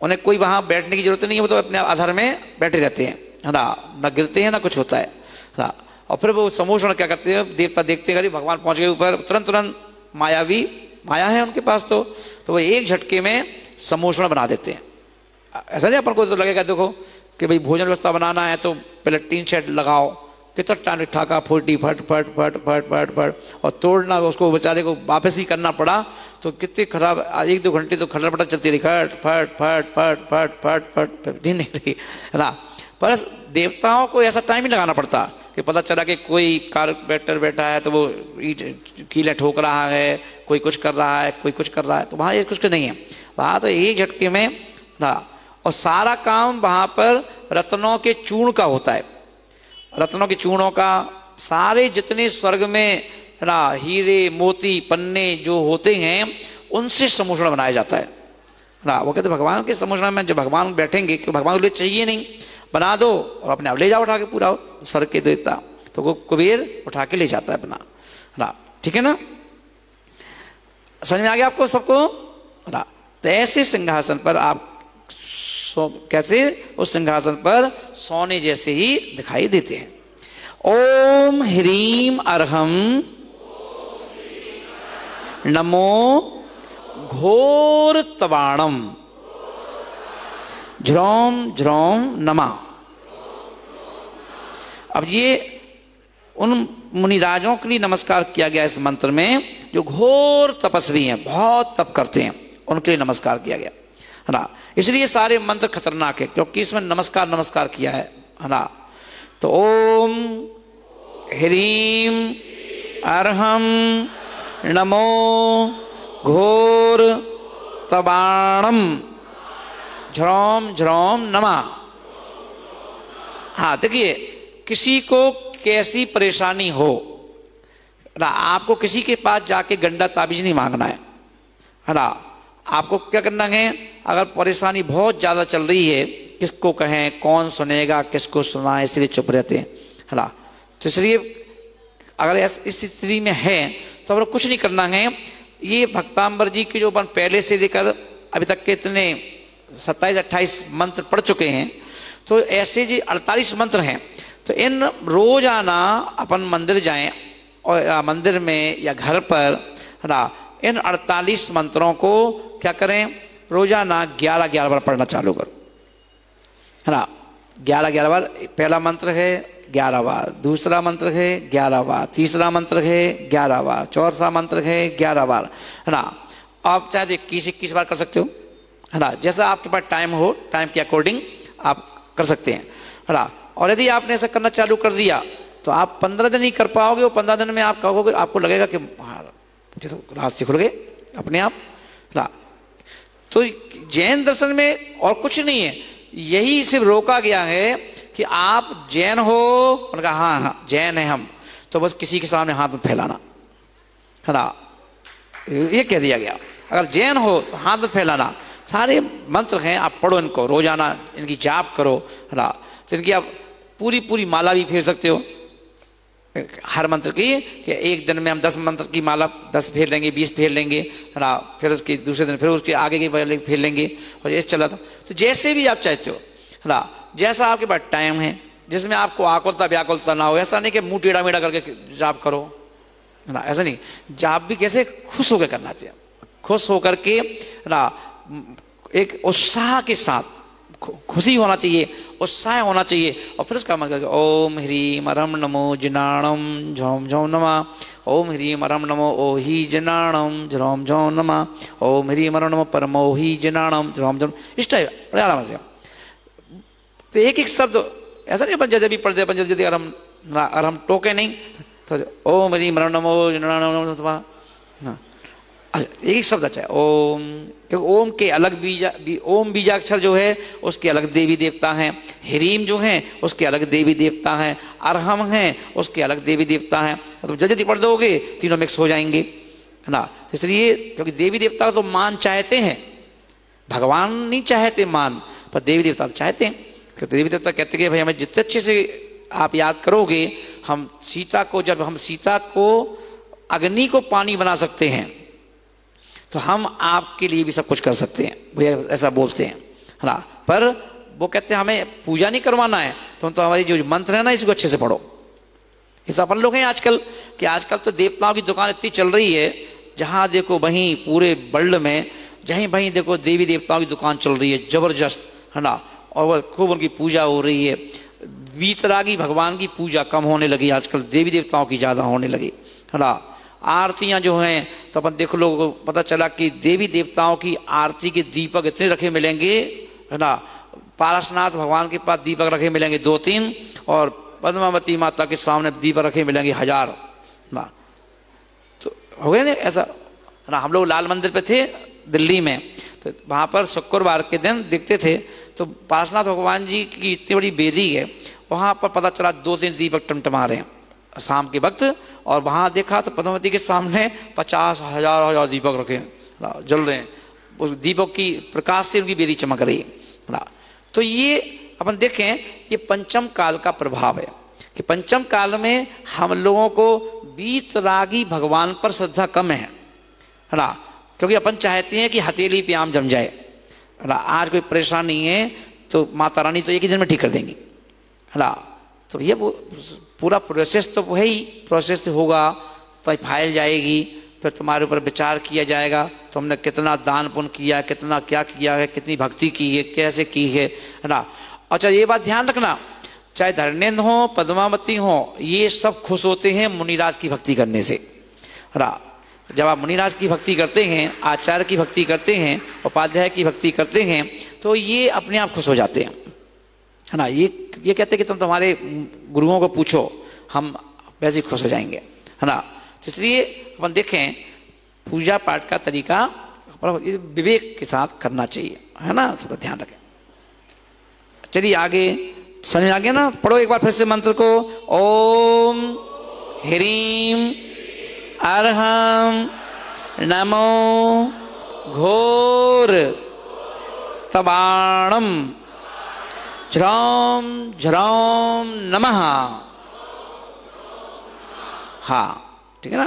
उन्हें कोई वहां बैठने की जरूरत नहीं है, वो तो अपने आधार में बैठे रहते हैं, है ना। न गिरते हैं ना कुछ होता है ना। और फिर वो समोषण क्या करते हैं, देवता देखते हैं भगवान पहुंच गए ऊपर, तुरंत माया है उनके पास, तो वो एक झटके में समोषण बना देते हैं। ऐसा नहीं अपन को तो लगेगा देखो कि भाई भोजन व्यवस्था बनाना है तो पहले टीन शेड लगाओ, कितना टाइम ठाका फूटी फट फट फट फट फट फट, और तोड़ना उसको बेचारे को वापस ही करना पड़ा, तो कितनी खराब 1-2 घंटे तो खटपटा चलती रही, खट फट फट फट फट फट फट दिन नहीं रही, है ना। पर देवताओं को ऐसा टाइम ही लगाना पड़ता कि पता चला कि कोई कारपेंटर बैठा है तो वो कीलें ठोक रहा है, कोई कुछ कर रहा है, कोई कुछ कर रहा है, तो वहाँ ये कुछ नहीं है। वहाँ तो एक झटके में ना, और सारा काम वहाँ पर रत्नों के चूर्ण का होता है। रत्नों के चूर्णों का, सारे जितने स्वर्ग में ना हीरे मोती पन्ने जो होते हैं उनसे समोषण बनाया जाता है ना। वो कहते भगवान के समोषण में जब भगवान बैठेंगे, कि भगवान को लिए चाहिए नहीं, बना दो और अपने आप ले जाओ उठा के पूरा स्वर्ग के देवता, तो वो कुबेर उठा के ले जाता है अपना, ना। ठीक है ना, समझ में आ गया आपको सबको, ना। तो ऐसे सिंहासन पर आप कैसे उस सिंहासन पर सोने जैसे ही दिखाई देते हैं। ओम ह्रीम अर्हम नमो घोर तबाणम झ्रोम झ्रोम नमा। अब ये उन मुनिराजों के लिए नमस्कार किया गया इस मंत्र में जो घोर तपस्वी हैं, बहुत तप करते हैं, उनके लिए नमस्कार किया गया, है ना। इसलिए सारे मंत्र खतरनाक है क्योंकि इसमें नमस्कार किया है ना। तो ओम ह्रीम अर्हम नमो घोर तबाणम झ्रोम झ्रोम नमा। हाँ देखिए, किसी को कैसी परेशानी हो ना, आपको किसी के पास जाके गंदा ताबीज नहीं मांगना है ना। आपको क्या करना है, अगर परेशानी बहुत ज़्यादा चल रही है, किसको कहें, कौन सुनेगा, किसको सुनाए, इसलिए चुप रहते हैं, है ना। तो इसलिए अगर इस स्थिति में है तो हमें कुछ नहीं करना है। ये भक्तांबर जी के जो पहले से लेकर अभी तक के इतने 27-28 मंत्र पढ़ चुके हैं, तो ऐसे जो 48 मंत्र हैं, तो इन रोजाना अपन मंदिर जाएं और मंदिर में या घर पर, है ना, इन 48 मंत्रों को क्या करें, रोजाना 11-11 बार पढ़ना चालू करो, है ना। 11-11 बार पहला मंत्र है, 11 बार दूसरा मंत्र है, 11 बार तीसरा मंत्र है, 11 बार चौथा मंत्र है, 11 बार, है ना। आप चाहे तो 21 बार कर सकते हो, है ना, जैसा आपके पास टाइम हो, टाइम के अकॉर्डिंग आप कर सकते हैं, है ना। और यदि आपने ऐसा करना चालू कर दिया तो आप 15 दिन ही कर पाओगे, और 15 दिन में आप कहोगे, आपको लगेगा कि तो रास्ते खुल गए अपने आप, ना। तो जैन दर्शन में और कुछ नहीं है, यही सिर्फ रोका गया है कि आप जैन हो, उन्होंने कहा हाँ जैन है हम, तो बस किसी के सामने हाथ मत फैलाना, है ना, ये कह दिया गया। अगर जैन हो तो हाथ मत फैलाना। सारे मंत्र हैं, आप पढ़ो इनको, रोजाना इनकी जाप करो, है ना। तो इनकी आप पूरी माला भी फेर सकते हो हर मंत्र की, कि एक दिन में हम 10 मंत्र की माला 10 फेर लेंगे, 20 फेर लेंगे, है ना। फिर उसके दूसरे दिन फिर उसके आगे के फेर लेंगे, और ये चला था। तो जैसे भी आप चाहते हो, है ना, जैसा आपके पास टाइम है, जिसमें आपको आकुलता व्याकुलता ना हो, ऐसा नहीं कि मुंह टेढ़ा मेढ़ा करके जाप करो ना, ऐसा नहीं। जाप भी कैसे खुश होकर करना चाहिए, खुश होकर के ना, एक उत्साह के साथ, खुशी होना चाहिए, उत्साह होना चाहिए। और फिर उसका मतलब ओम ह्रीम अरम नमो जिनाणम झोम झोम नमा, ओम ह्रीम अरम नमो ओहि जिनाणम झोम झोम नमा, ओम ह्रीम अरम नमो परमोहि जिनाणम झोम झोम, इस टाइप प्रयास से। तो एक एक शब्द ऐसा नहीं अपन जैसे भी पढ़ते, अपन जल्दी अरम टोके नहीं, तो ओम ह्रीम अरम नमो जिनाणम, एक एक शब्द अच्छा है ओम, क्योंकि ओम के अलग ओम बीजाक्षर जो है उसके अलग देवी देवता हैं, ह्रीम जो हैं उसके अलग देवी देवता हैं, अरहम हैं उसके अलग देवी देवता हैं। मतलब जल्दी पढ़ दोगे तीनों मिक्स हो जाएंगे, है ना। इसलिए क्योंकि देवी देवता का तो मान चाहते हैं, भगवान नहीं चाहते मान, पर देवी देवता तो चाहते हैं। क्योंकि देवी देवता कहते हैं भाई हमें जितने अच्छे से आप याद करोगे, हम सीता को, जब हम सीता को अग्नि को पानी बना सकते हैं तो हम आपके लिए भी सब कुछ कर सकते हैं, भैया ऐसा बोलते हैं, है ना। पर वो कहते हैं हमें पूजा नहीं करवाना है, तो हमारी जो मंत्र है ना इसको अच्छे से पढ़ो। ये तो अपन लोग हैं आजकल कि आजकल तो देवताओं की दुकान इतनी चल रही है, जहाँ देखो वहीं पूरे वर्ल्ड में जहीं वहीं देखो देवी देवताओं की दुकान चल रही है जबरदस्त, है ना। और वह खूब उनकी पूजा हो रही है। वीतरागी भगवान की पूजा कम होने लगी आजकल, देवी देवताओं की ज़्यादा होने लगी, है ना। आरतियां जो हैं तो अपन देख लो, पता चला कि देवी देवताओं की आरती के दीपक इतने रखे मिलेंगे, है ना। पारसनाथ भगवान के पास दीपक रखे मिलेंगे 2-3, और पद्मावती माता के सामने दीपक रखे मिलेंगे 1000 ना। तो हो गया ना ऐसा, है ना। हम लोग लाल मंदिर पे थे दिल्ली में, तो वहाँ पर शुक्रवार के दिन देखते थे, तो पारसनाथ भगवान जी की इतनी बड़ी बेदी है, वहाँ पर पता चला 2-3 दीपक टमटमा रहे हैं शाम के वक्त। और वहाँ देखा तो पद्मावती के सामने 50,000 दीपक रखे जल रहे हैं, उस दीपक की प्रकाश से उनकी बेदी चमक रही है ना। तो ये अपन देखें, ये पंचम काल का प्रभाव है कि पंचम काल में हम लोगों को वीतरागी भगवान पर श्रद्धा कम है ना। क्योंकि अपन चाहते हैं कि हथेली पे आम जम जाए, है ना। आज कोई परेशानी है तो माता रानी तो एक ही दिन में ठीक कर देंगी, है ना। तो ये पूरा प्रोसेस तो है ही, प्रोसेस होगा तो फाइल जाएगी, फिर तुम्हारे ऊपर विचार किया जाएगा तो हमने कितना दान पुण्य किया, कितना क्या किया है, कितनी भक्ति की है, कैसे की है ना। अच्छा ये बात ध्यान रखना, चाहे धर्मेंद्र हो पद्मावती हो, ये सब खुश होते हैं मुनिराज की भक्ति करने से, है ना। जब आप मुनिराज की भक्ति करते हैं, आचार्य की भक्ति करते हैं, उपाध्याय की भक्ति करते हैं, तो ये अपने आप खुश हो जाते हैं, है ना। ये कहते हैं कि तुम तुम्हारे गुरुओं को पूछो, हम वैसे ही खुश हो जाएंगे, है ना। इसलिए अपन देखें पूजा पाठ का तरीका विवेक के साथ करना चाहिए, है ना। सब ध्यान रखें। चलिए आगे, समझ में आ गया ना। पढ़ो एक बार फिर से मंत्र को, ओम ह्रीम अरहम नमो घोर तबाणम झ्रौम झ्रौम नमः। हाँ ठीक है ना।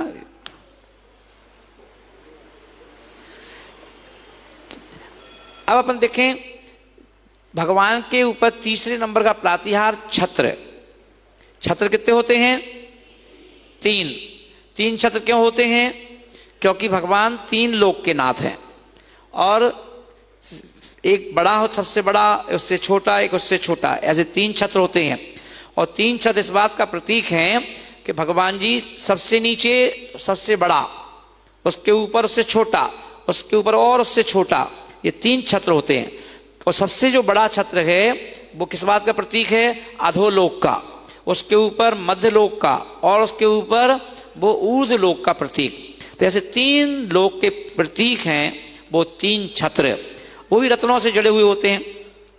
अब अपन देखें भगवान के ऊपर तीसरे नंबर का प्रातिहार छत्र। छत्र कितने होते हैं? 3 छत्र क्यों होते हैं? क्योंकि भगवान 3 लोक के नाथ हैं, और एक बड़ा हो, सबसे बड़ा, उससे छोटा, एक उससे छोटा, ऐसे 3 छत्र होते हैं। और 3 छत्र इस बात का प्रतीक हैं कि भगवान जी सबसे नीचे सबसे बड़ा, उसके ऊपर उससे छोटा, उसके ऊपर और उससे छोटा, ये 3 छत्र होते हैं। और सबसे जो बड़ा छत्र है वो किस बात का प्रतीक है? अधोलोक का, उसके ऊपर मध्यलोक का, और उसके ऊपर वो ऊर्ध्वलोक का प्रतीक। तो ऐसे 3 लोक के प्रतीक हैं वो 3 छत्र। वो भी रत्नों से जड़े हुए होते हैं,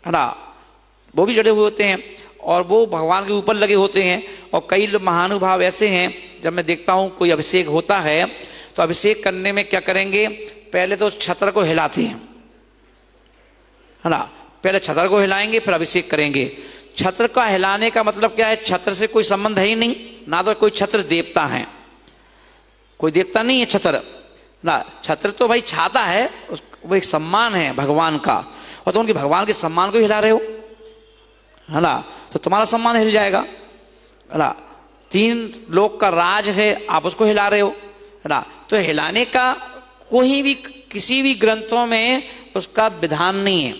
है ना, वो भी जड़े हुए होते हैं, और वो भगवान के ऊपर लगे होते हैं। और कई महानुभाव ऐसे हैं, जब मैं देखता हूँ कोई अभिषेक होता है तो अभिषेक करने में क्या करेंगे, पहले तो छत्र को हिलाते हैं, है ना। पहले छत्र को हिलाएंगे फिर अभिषेक करेंगे। छत्र का हिलाने का मतलब क्या है? छत्र से कोई संबंध है ही नहीं, ना तो कोई छत्र देवता है, कोई देवता नहीं है छत्र ना। छत्र तो भाई छाता है, वो एक सम्मान है भगवान का, और तो उनके भगवान के सम्मान को हिला रहे हो है ना, तो तुम्हारा सम्मान हिल जाएगा, है ना। 3 लोक का राज है, आप उसको हिला रहे हो, है ना। तो हिलाने का कोई भी किसी भी ग्रंथों में उसका विधान नहीं है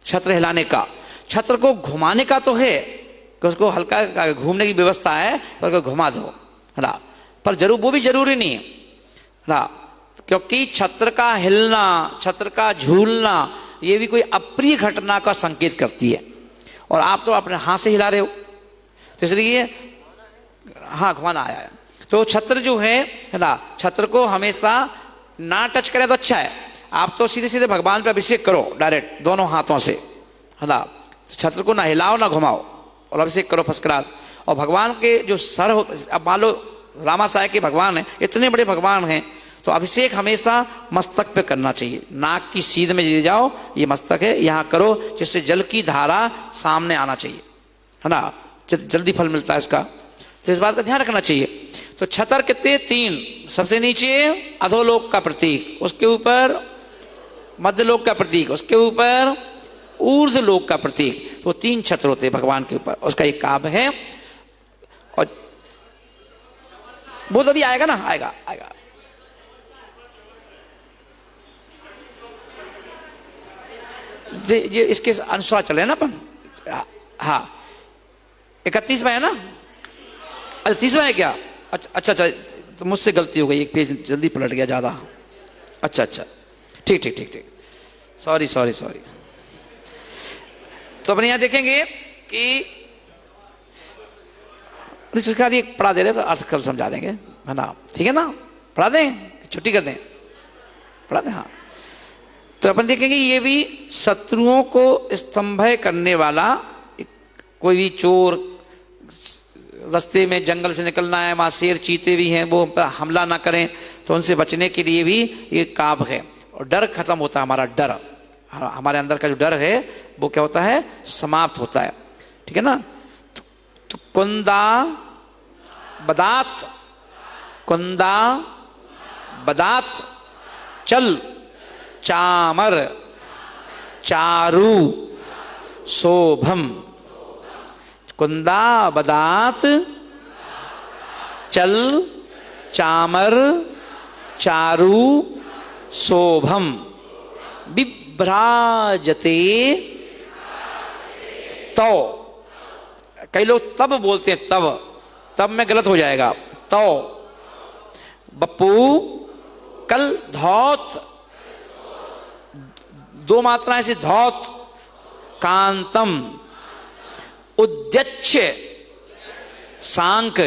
छत्र हिलाने का। छत्र को घुमाने का तो है कि उसको हल्का घूमने की व्यवस्था है तो उसको घुमा दो, है ना, पर जरूर वो भी जरूरी नहीं है ना, क्योंकि छत्र का हिलना, छत्र का झूलना ये भी कोई अप्रिय घटना का संकेत करती है, और आप तो अपने हाथ से हिला रहे हो, तो इसलिए हाँ घुमाना आया है। तो छत्र जो है ना, छत्र को हमेशा ना टच करें तो अच्छा है। आप तो सीधे सीधे भगवान पे अभिषेक करो डायरेक्ट दोनों हाथों से, है ना। छत्र को ना हिलाओ ना घुमाओ और अभिषेक करो फर्स्ट क्लास। और भगवान के जो सर हो, अब मान लो रामासाय के भगवान हैं, इतने बड़े भगवान हैं, तो अभिषेक हमेशा मस्तक पे करना चाहिए, नाक की सीध में ले जाओ, ये मस्तक है यहाँ करो, जिससे जल की धारा सामने आना चाहिए, है ना, जल्दी फल मिलता है इसका। तो इस बात का ध्यान रखना चाहिए। तो छतर कितने 3, सबसे नीचे अधोलोक का प्रतीक, उसके ऊपर मध्यलोक का प्रतीक, उसके ऊपर ऊर्ध्वलोक का प्रतीक, तो 3 छत्र होते हैं भगवान के ऊपर। उसका एक काव्य है, और वो तो भी आएगा ना, आएगा आएगा। ये इसके अनुसार चले ना अपन। हाँ 31वां है ना, 30वां है क्या? अच्छा, तो मुझसे गलती हो गई, एक पेज जल्दी पलट गया ज्यादा। अच्छा, ठीक, सॉरी। तो अपन यहां देखेंगे कि ये पढ़ा दे रहे, तो अर्थ कल समझा देंगे, है ना, ठीक है ना, पढ़ा दें, छुट्टी कर दें, पढ़ा दें। हाँ, तो अपन देखेंगे ये भी शत्रुओं को स्तंभय करने वाला, कोई भी चोर रास्ते में जंगल से निकलना है, वहां शेर चीते भी हैं, वो हमला ना करें, तो उनसे बचने के लिए भी ये काव्य है। और डर खत्म होता है, हमारा डर, हमारे अंदर का जो डर है वो क्या होता है, समाप्त होता है, ठीक है ना। तो कुंदा बदात चल चामर चारू शोभम। कुंदा बदात चल चामर चारू शोभम बिभ्राजते। तो कई लोग तब बोलते हैं, तब में गलत हो जाएगा। तो बप्पू कल धौत, 2 मात्राएं से धौत, कांतम उद्यच्छ सांक,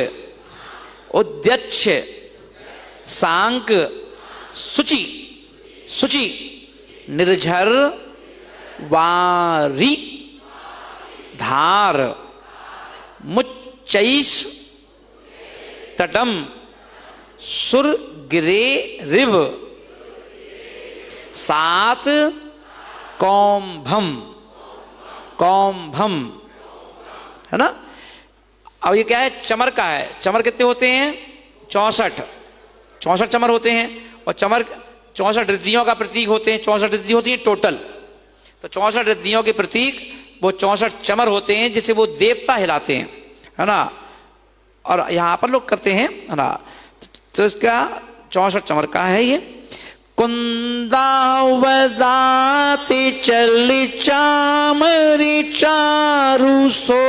उद्यच्छ सांक शुचि निर्झर वारी धार मुच्चैस तटम सुर गिरे रिव 7 कौम्भम, है ना। अब ये क्या है, चमर का है। चमर कितने होते हैं, 64 चमर होते हैं, और चमर 64 रिद्धियों का प्रतीक होते हैं। 64 रिद्धि होती है टोटल, तो 64 रिद्धियों के प्रतीक वो 64 चमर होते हैं, जिसे वो देवता हिलाते हैं, है ना। और यहां पर लोग करते हैं, है ना। तो इसका 64 चमर का है ये। कुंदावदाति चली चामरी चारु शोभम।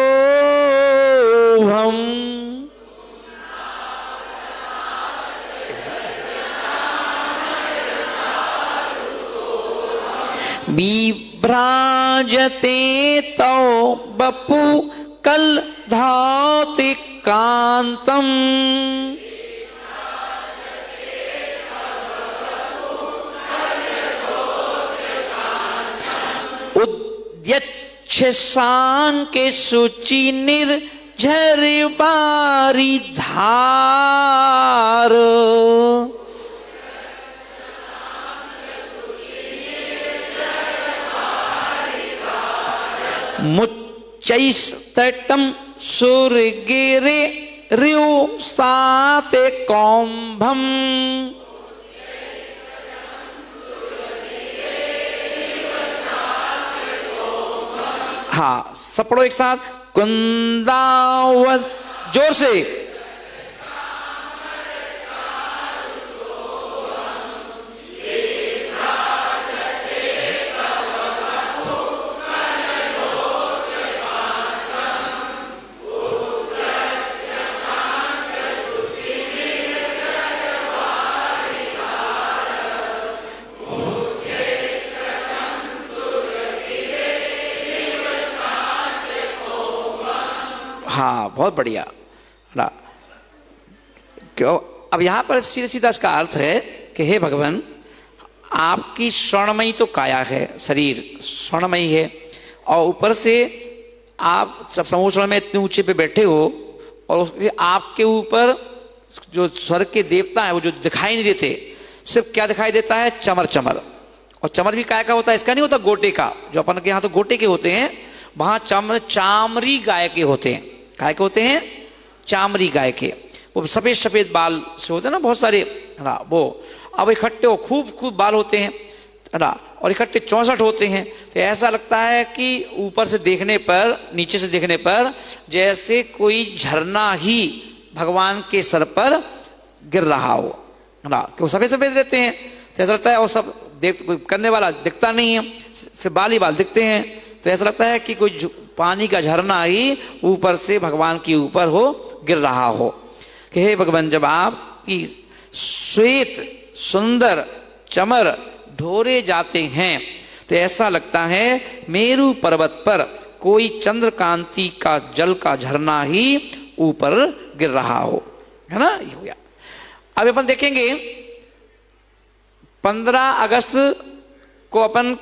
बिभ्राजते तो बपु कल धाति कांतम। उद्यच्छ सांके शुचि निर्झर बारी धार। मुच्चैस्तटम सुरगिरे र्यु 7 कौम्भम। हाँ, सब पढ़ो एक साथ, कुंदावन, जोर से। हाँ, बहुत बढ़िया ना। क्यों, अब यहां पर सीधा सीधा इसका अर्थ है कि हे भगवान, आपकी स्वर्णमयी तो काया है, शरीर स्वर्णमयी है, और ऊपर से आप सब समूह में इतने ऊंचे पे बैठे हो, और आपके ऊपर जो स्वर्ग के देवता है वो जो दिखाई नहीं देते, सिर्फ क्या दिखाई देता है, चमर चमर। और चमर भी काय का होता है, इसका नहीं होता गोटे का, जो अपन के यहाँ तो गोटे के होते हैं, वहां चमर चामरी गाय के होते हैं। काय के होते हैं, चामरी गाय के, वो सफेद सफेद बाल से होते हैं ना बहुत सारे, है ना, वो अब इकट्ठे हो, खूब खूब बाल होते हैं, है ना, और इकट्ठे 64 होते हैं। तो ऐसा लगता है कि ऊपर से देखने पर, नीचे से देखने पर जैसे कोई झरना ही भगवान के सर पर गिर रहा हो, है ना, कि वो सफेद सफेद रहते हैं, तो ऐसा लगता है, और सब देख करने वाला दिखता नहीं है, सिर्फ बाल ही बाल दिखते हैं, तो ऐसा लगता है कि कोई पानी का झरना ही ऊपर से भगवान के ऊपर हो, गिर रहा हो। कि हे भगवान, जब आपकी श्वेत सुंदर चमर ढोरे जाते हैं तो ऐसा लगता है मेरू पर्वत पर कोई चंद्रकांति का जल का झरना ही ऊपर गिर रहा हो, है ना, ये हो गया। अब अपन देखेंगे 15 अगस्त को अपन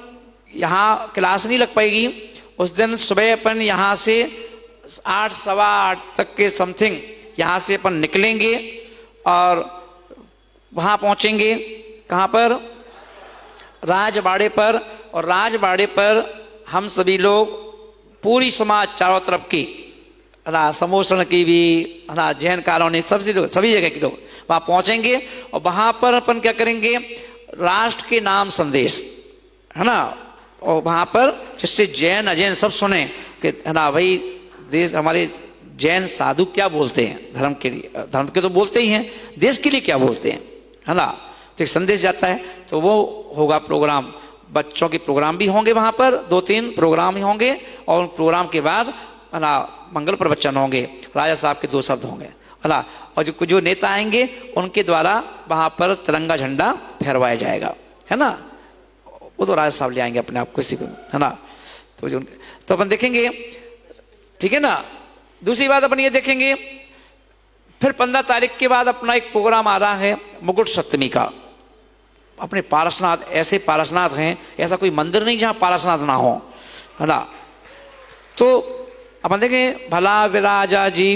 यहाँ क्लास नहीं लग पाएगी। उस दिन सुबह अपन यहाँ से 8 सवा 8 तक के समथिंग यहाँ से अपन निकलेंगे और वहाँ पहुँचेंगे कहाँ पर, राजबाड़े पर। और राजबाड़े पर हम सभी लोग, पूरी समाज चारों तरफ की, ना समोसण की भी, ना जैन कॉलोनी, सभी लोग, सभी जगह के लोग वहाँ पहुँचेंगे। और वहाँ पर अपन क्या करेंगे, राष्ट्र के नाम संदेश, है ना, और वहाँ पर जिससे जैन अजैन सब सुने कि, है ना, भाई देश हमारे जैन साधु क्या बोलते हैं, धर्म के लिए, धर्म के तो बोलते ही हैं, देश के लिए क्या बोलते हैं, है ना, तो एक संदेश जाता है। तो वो होगा प्रोग्राम, बच्चों के प्रोग्राम भी होंगे वहाँ पर, 2-3 प्रोग्राम ही होंगे, और प्रोग्राम के बाद, है ना, मंगल प्रवचन होंगे, राजा साहब के 2 शब्द होंगे, है ना, और जो नेता आएंगे उनके द्वारा वहाँ पर तिरंगा झंडा फहरवाया जाएगा, है ना, वो तो राजा साहब ले आएंगे अपने आप किसी को, है ना। तो अपन देखेंगे, ठीक है ना। दूसरी बात अपन ये देखेंगे, फिर 15 तारीख के बाद अपना एक प्रोग्राम आ रहा है मुकुट सप्तमी का। अपने पारसनाथ, ऐसे पारसनाथ हैं, ऐसा कोई मंदिर नहीं जहाँ पारसनाथ ना हो, है ना। तो अपन देखें, भला विराजा जी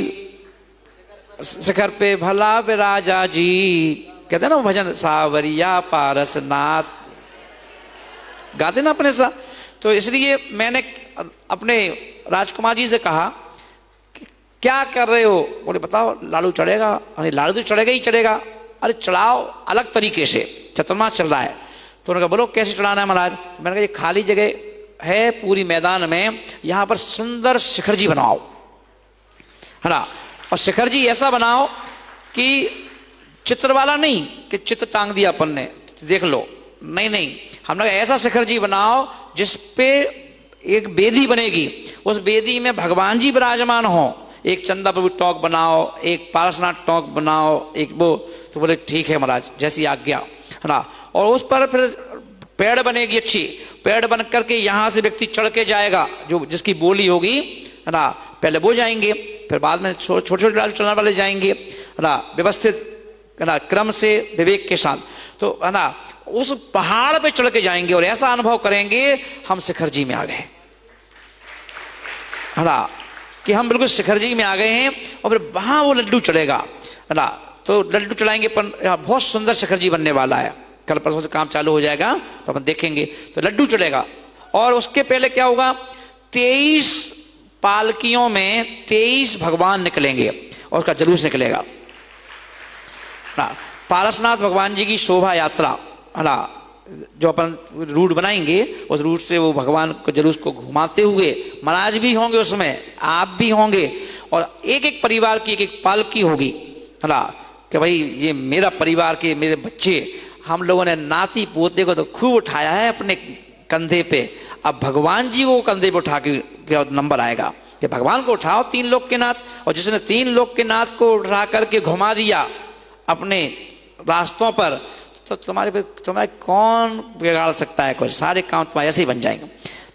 शिखर पे, भला विराजा जी, कहते हैं ना भजन, सावरिया पारसनाथ गाते ना अपने साथ। तो इसलिए मैंने अपने राजकुमार जी से कहा कि क्या कर रहे हो, बोले बताओ लाडू चढ़ेगा। अरे लाडू तो चढ़ेगा ही चढ़ेगा, अरे चढ़ाओ अलग तरीके से, चतुर्मास चल रहा है। तो उन्होंने कहा बोलो कैसे चढ़ाना है महाराज। तो मैंने कहा ये खाली जगह है पूरी मैदान में, यहाँ पर सुंदर शिखर जी बनाओ, है ना, और शिखर जी ऐसा बनाओ कि चित्र वाला नहीं कि चित्र टांग दिया अपन ने देख लो, नहीं नहीं, हमने ऐसा शिखर जी बनाओ जिस पे एक बेदी बनेगी, उस बेदी में भगवान जी विराजमान हो। एक चंदा प्रभु टॉक बनाओ, एक पारसनाथ टॉक बनाओ, एक वो। तो बोले ठीक है महाराज, जैसी आज्ञा, है ना। और उस पर फिर पेड़ बनेगी, अच्छी पेड़ बन करके यहाँ से व्यक्ति चढ़ के जाएगा, जो जिसकी बोली होगी, है ना, पहले वो जाएंगे, फिर बाद में छोटे छोटे चलने वाले जाएंगे, है ना, व्यवस्थित, है ना, क्रम से विवेक के साथ। तो है ना, उस पहाड़ पे चढ़ के जाएंगे और ऐसा अनुभव करेंगे हम शिखर जी में आ गए, है ना, कि हम बिल्कुल शिखर जी में आ गए हैं। और फिर वहां वो लड्डू चढ़ेगा, है ना, तो लड्डू चढ़ाएंगे, पर बहुत सुंदर शिखर जी बनने वाला है। कल परसों से काम चालू हो जाएगा तो अपन देखेंगे। तो लड्डू चढ़ेगा और उसके पहले क्या होगा, 23 पालकियों में 23 भगवान निकलेंगे और उसका जुलूस निकलेगा ना। पारसनाथ भगवान जी की शोभा यात्रा, है ना, जो अपन रूट बनाएंगे उस रूट से वो भगवान को जुलूस को घुमाते हुए, महाराज भी होंगे उसमें, आप भी होंगे, और एक एक परिवार की एक एक पालकी होगी, है ना, कि भाई ये मेरा परिवार के मेरे बच्चे, हम लोगों ने नाती पोते को तो खूब उठाया है अपने कंधे पे, अब भगवान जी को कंधे पे उठा के नंबर आएगा कि भगवान को उठाओ 3 लोक के नाथ, और जिसने 3 लोक के नाथ को उठा करके घुमा दिया अपने रास्तों पर, तो तुम्हारे कौन बिगाड़ सकता है? कुछ सारे काम तुम्हारे ऐसे ही बन जाएंगे।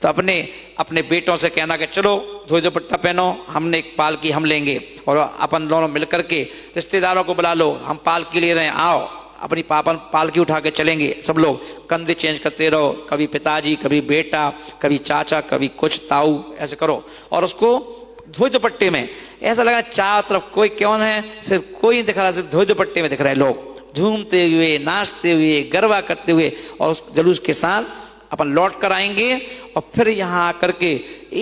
तो अपने बेटों से कहना कि चलो धोती दुपट्टा पहनो, हमने एक पालकी हम लेंगे, और अपन दोनों मिलकर के रिश्तेदारों को बुला लो, हम पालकी ले रहे हैं, आओ अपनी पालकी उठा के चलेंगे। सब लोग कंधे चेंज करते रहो, कभी पिताजी, कभी बेटा, कभी चाचा, कभी कुछ ताऊ, ऐसे करो, और उसको धोती दुपट्टे में ऐसा लगा चारों तरफ कोई कौन है, सिर्फ कोई नहीं दिख रहा, सिर्फ धोती दुपट्टे में दिख रहे लोग, झूमते हुए, नाचते हुए, गरबा करते हुए, और उस जुलूस के साथ अपन लौट कर आएंगे, और फिर यहाँ आकर के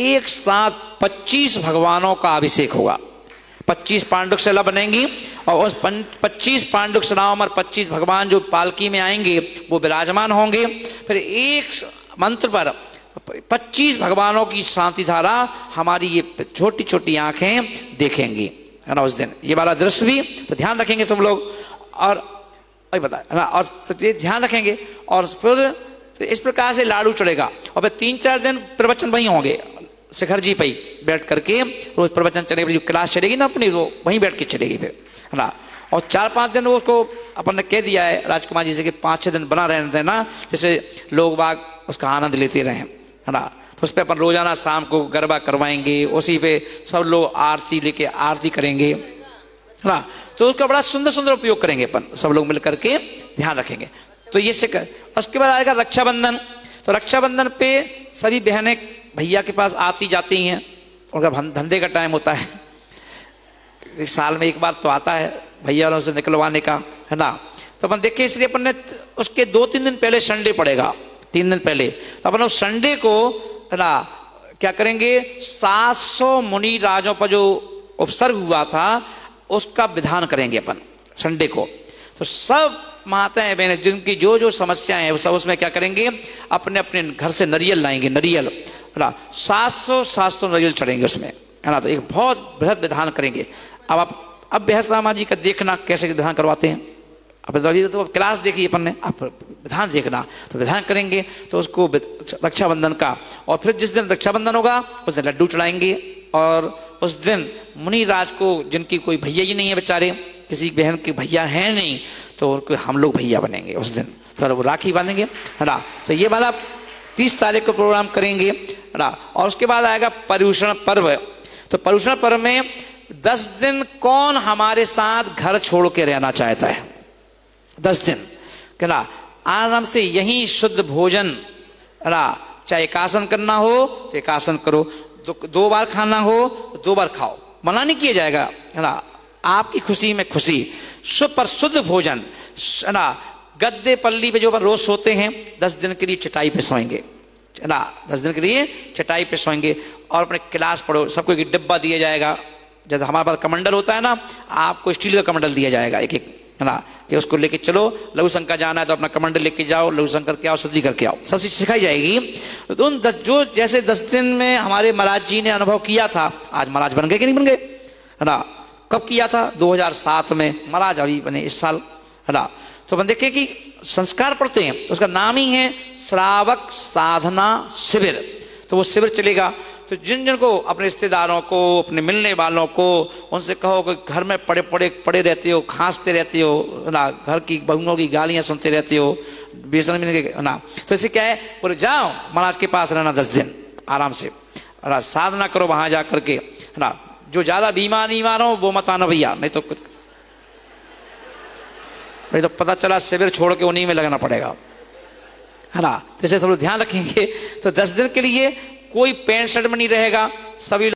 एक साथ 25 भगवानों का अभिषेक होगा। 25 पांडुक शिला बनेंगी, और उस 25 पांडुक शिलाओं में 25 भगवान जो पालकी में आएंगे वो विराजमान होंगे। फिर एक मंत्र पर 25 भगवानों की शांति धारा हमारी ये छोटी छोटी आंखें देखेंगी, है ना, उस दिन ये वाला दृश्य भी तो ध्यान रखेंगे सब लोग, और बता है ना, और तो ये ध्यान रखेंगे। और फिर तो इस प्रकार से लाडू चढ़ेगा, और फिर 3-4 दिन प्रवचन वहीं होंगे, शिखर जी पे ही बैठ करके रोज प्रवचन चलेगी, जो क्लास चलेगी ना अपनी, वो वहीं बैठ के चलेगी फिर, है ना। और 4-5 दिन उसको अपन ने कह दिया है राजकुमार जी से कि 5-6 दिन बना रहने देना, जैसे लोग बाग उसका आनंद लेते रहें, है ना। तो उस पर अपन रोजाना शाम को गरबा करवाएंगे, उसी पे सब लोग आरती लेके आरती करेंगे, है ना। तो उसका बड़ा सुंदर सुंदर उपयोग करेंगे अपन सब लोग मिल करके, ध्यान रखेंगे। तो ये से उसके बाद आएगा रक्षाबंधन। तो रक्षाबंधन पे सभी बहनें भैया के पास आती जाती हैं, उनका धंधे का टाइम होता है, साल में एक बार तो आता है भैया वालों से निकलवाने का, है ना। तो अपन देखिए, इसलिए अपन ने उसके 2-3 दिन पहले संडे पड़ेगा, 3 दिन पहले, तो अपन उस संडे को, है ना, क्या करेंगे, 700 मुनि राजों पर जो उपसर्ग हुआ था उसका विधान करेंगे अपन संडे को। तो सब माताएं बहनें जिनकी जो जो समस्याएं हैं सब उसमें क्या करेंगे, अपने अपने घर से नरियल लाएंगे, नरियल, है ना, 700 नरियल चढ़ेंगे उसमें, है ना। तो एक बहुत बृहद विधान करेंगे। अब बेहद रामा जी का देखना कैसे विधान करवाते हैं, अब तो क्लास देखिए अपन ने, आप विधान देखना, तो विधान करेंगे तो उसको रक्षाबंधन का। और फिर जिस दिन रक्षाबंधन होगा उस दिन लड्डू चढ़ाएंगे, और उस दिन मुनि राज को जिनकी कोई भैया ही नहीं है बेचारे, किसी बहन के भैया हैं नहीं, तो उनको हम लोग भैया बनेंगे उस दिन, तो वो राखी बांधेंगे, है ना। तो ये वाला 30 तारीख को प्रोग्राम करेंगे, है ना। और उसके बाद आएगा पर्युषण पर्व। तो पर्युषण पर्व में 10 दिन कौन हमारे साथ घर छोड़ के रहना चाहता है, 10 दिन, है ना, आराम से यहीं शुद्ध भोजन, है ना, चाहे एकासन करना हो तो एकासन करो, 2 बार खाना हो तो 2 बार खाओ, मना नहीं किया जाएगा, है ना, आपकी खुशी में खुशी, पर शुद्ध भोजन, है ना। गद्दे पल्ली पे जो अपन रोज सोते हैं 10 दिन के लिए चटाई पे सोएंगे, है ना, 10 दिन के लिए चटाई पे सोएंगे, और अपने क्लास पढ़ो, सबको एक डिब्बा दिया जाएगा, जैसे हमारे पास कमंडल होता है ना, आपको स्टील का कमंडल दिया जाएगा एक, है ना, कि उसको लेके चलो, लघु शंकर जाना है तो अपना कमंडल लेके जाओ, लघु शंकर के आओ, शुद्धि करके आओ, सब चीज सिखाई जाएगी। तो उन जो जैसे 10 दिन में हमारे महाराज जी ने अनुभव किया था, आज महाराज बन गए कि नहीं बन गए, है ना। कब किया था, 2007 में, महाराज अभी बने इस साल, है ना। तो अपन देखें कि संस्कार पढ़ते हैं, उसका नाम ही है श्रावक साधना शिविर। तो वो शिविर चलेगा, तो जिन जिन को अपने रिश्तेदारों को, अपने मिलने वालों को, उनसे कहो कि घर में पड़े रहते हो, खांसते रहते हो, ना, घर की बहुओं की गालियां सुनते रहते हो, बेसन मिलने के, ना। तो इससे क्या है, बोले जाओ महाराज के पास रहना 10 दिन आराम से, साधना करो वहां जा करके, है ना। जो ज्यादा बीमार हो वो मत आना भैया, नहीं तो पता चला शिविर छोड़ के उन्हीं में लगना पड़ेगा, है ना। तो इसे सब लोग ध्यान रखेंगे। तो 10 दिन के लिए कोई पैंट शर्ट में नहीं रहेगा, सभी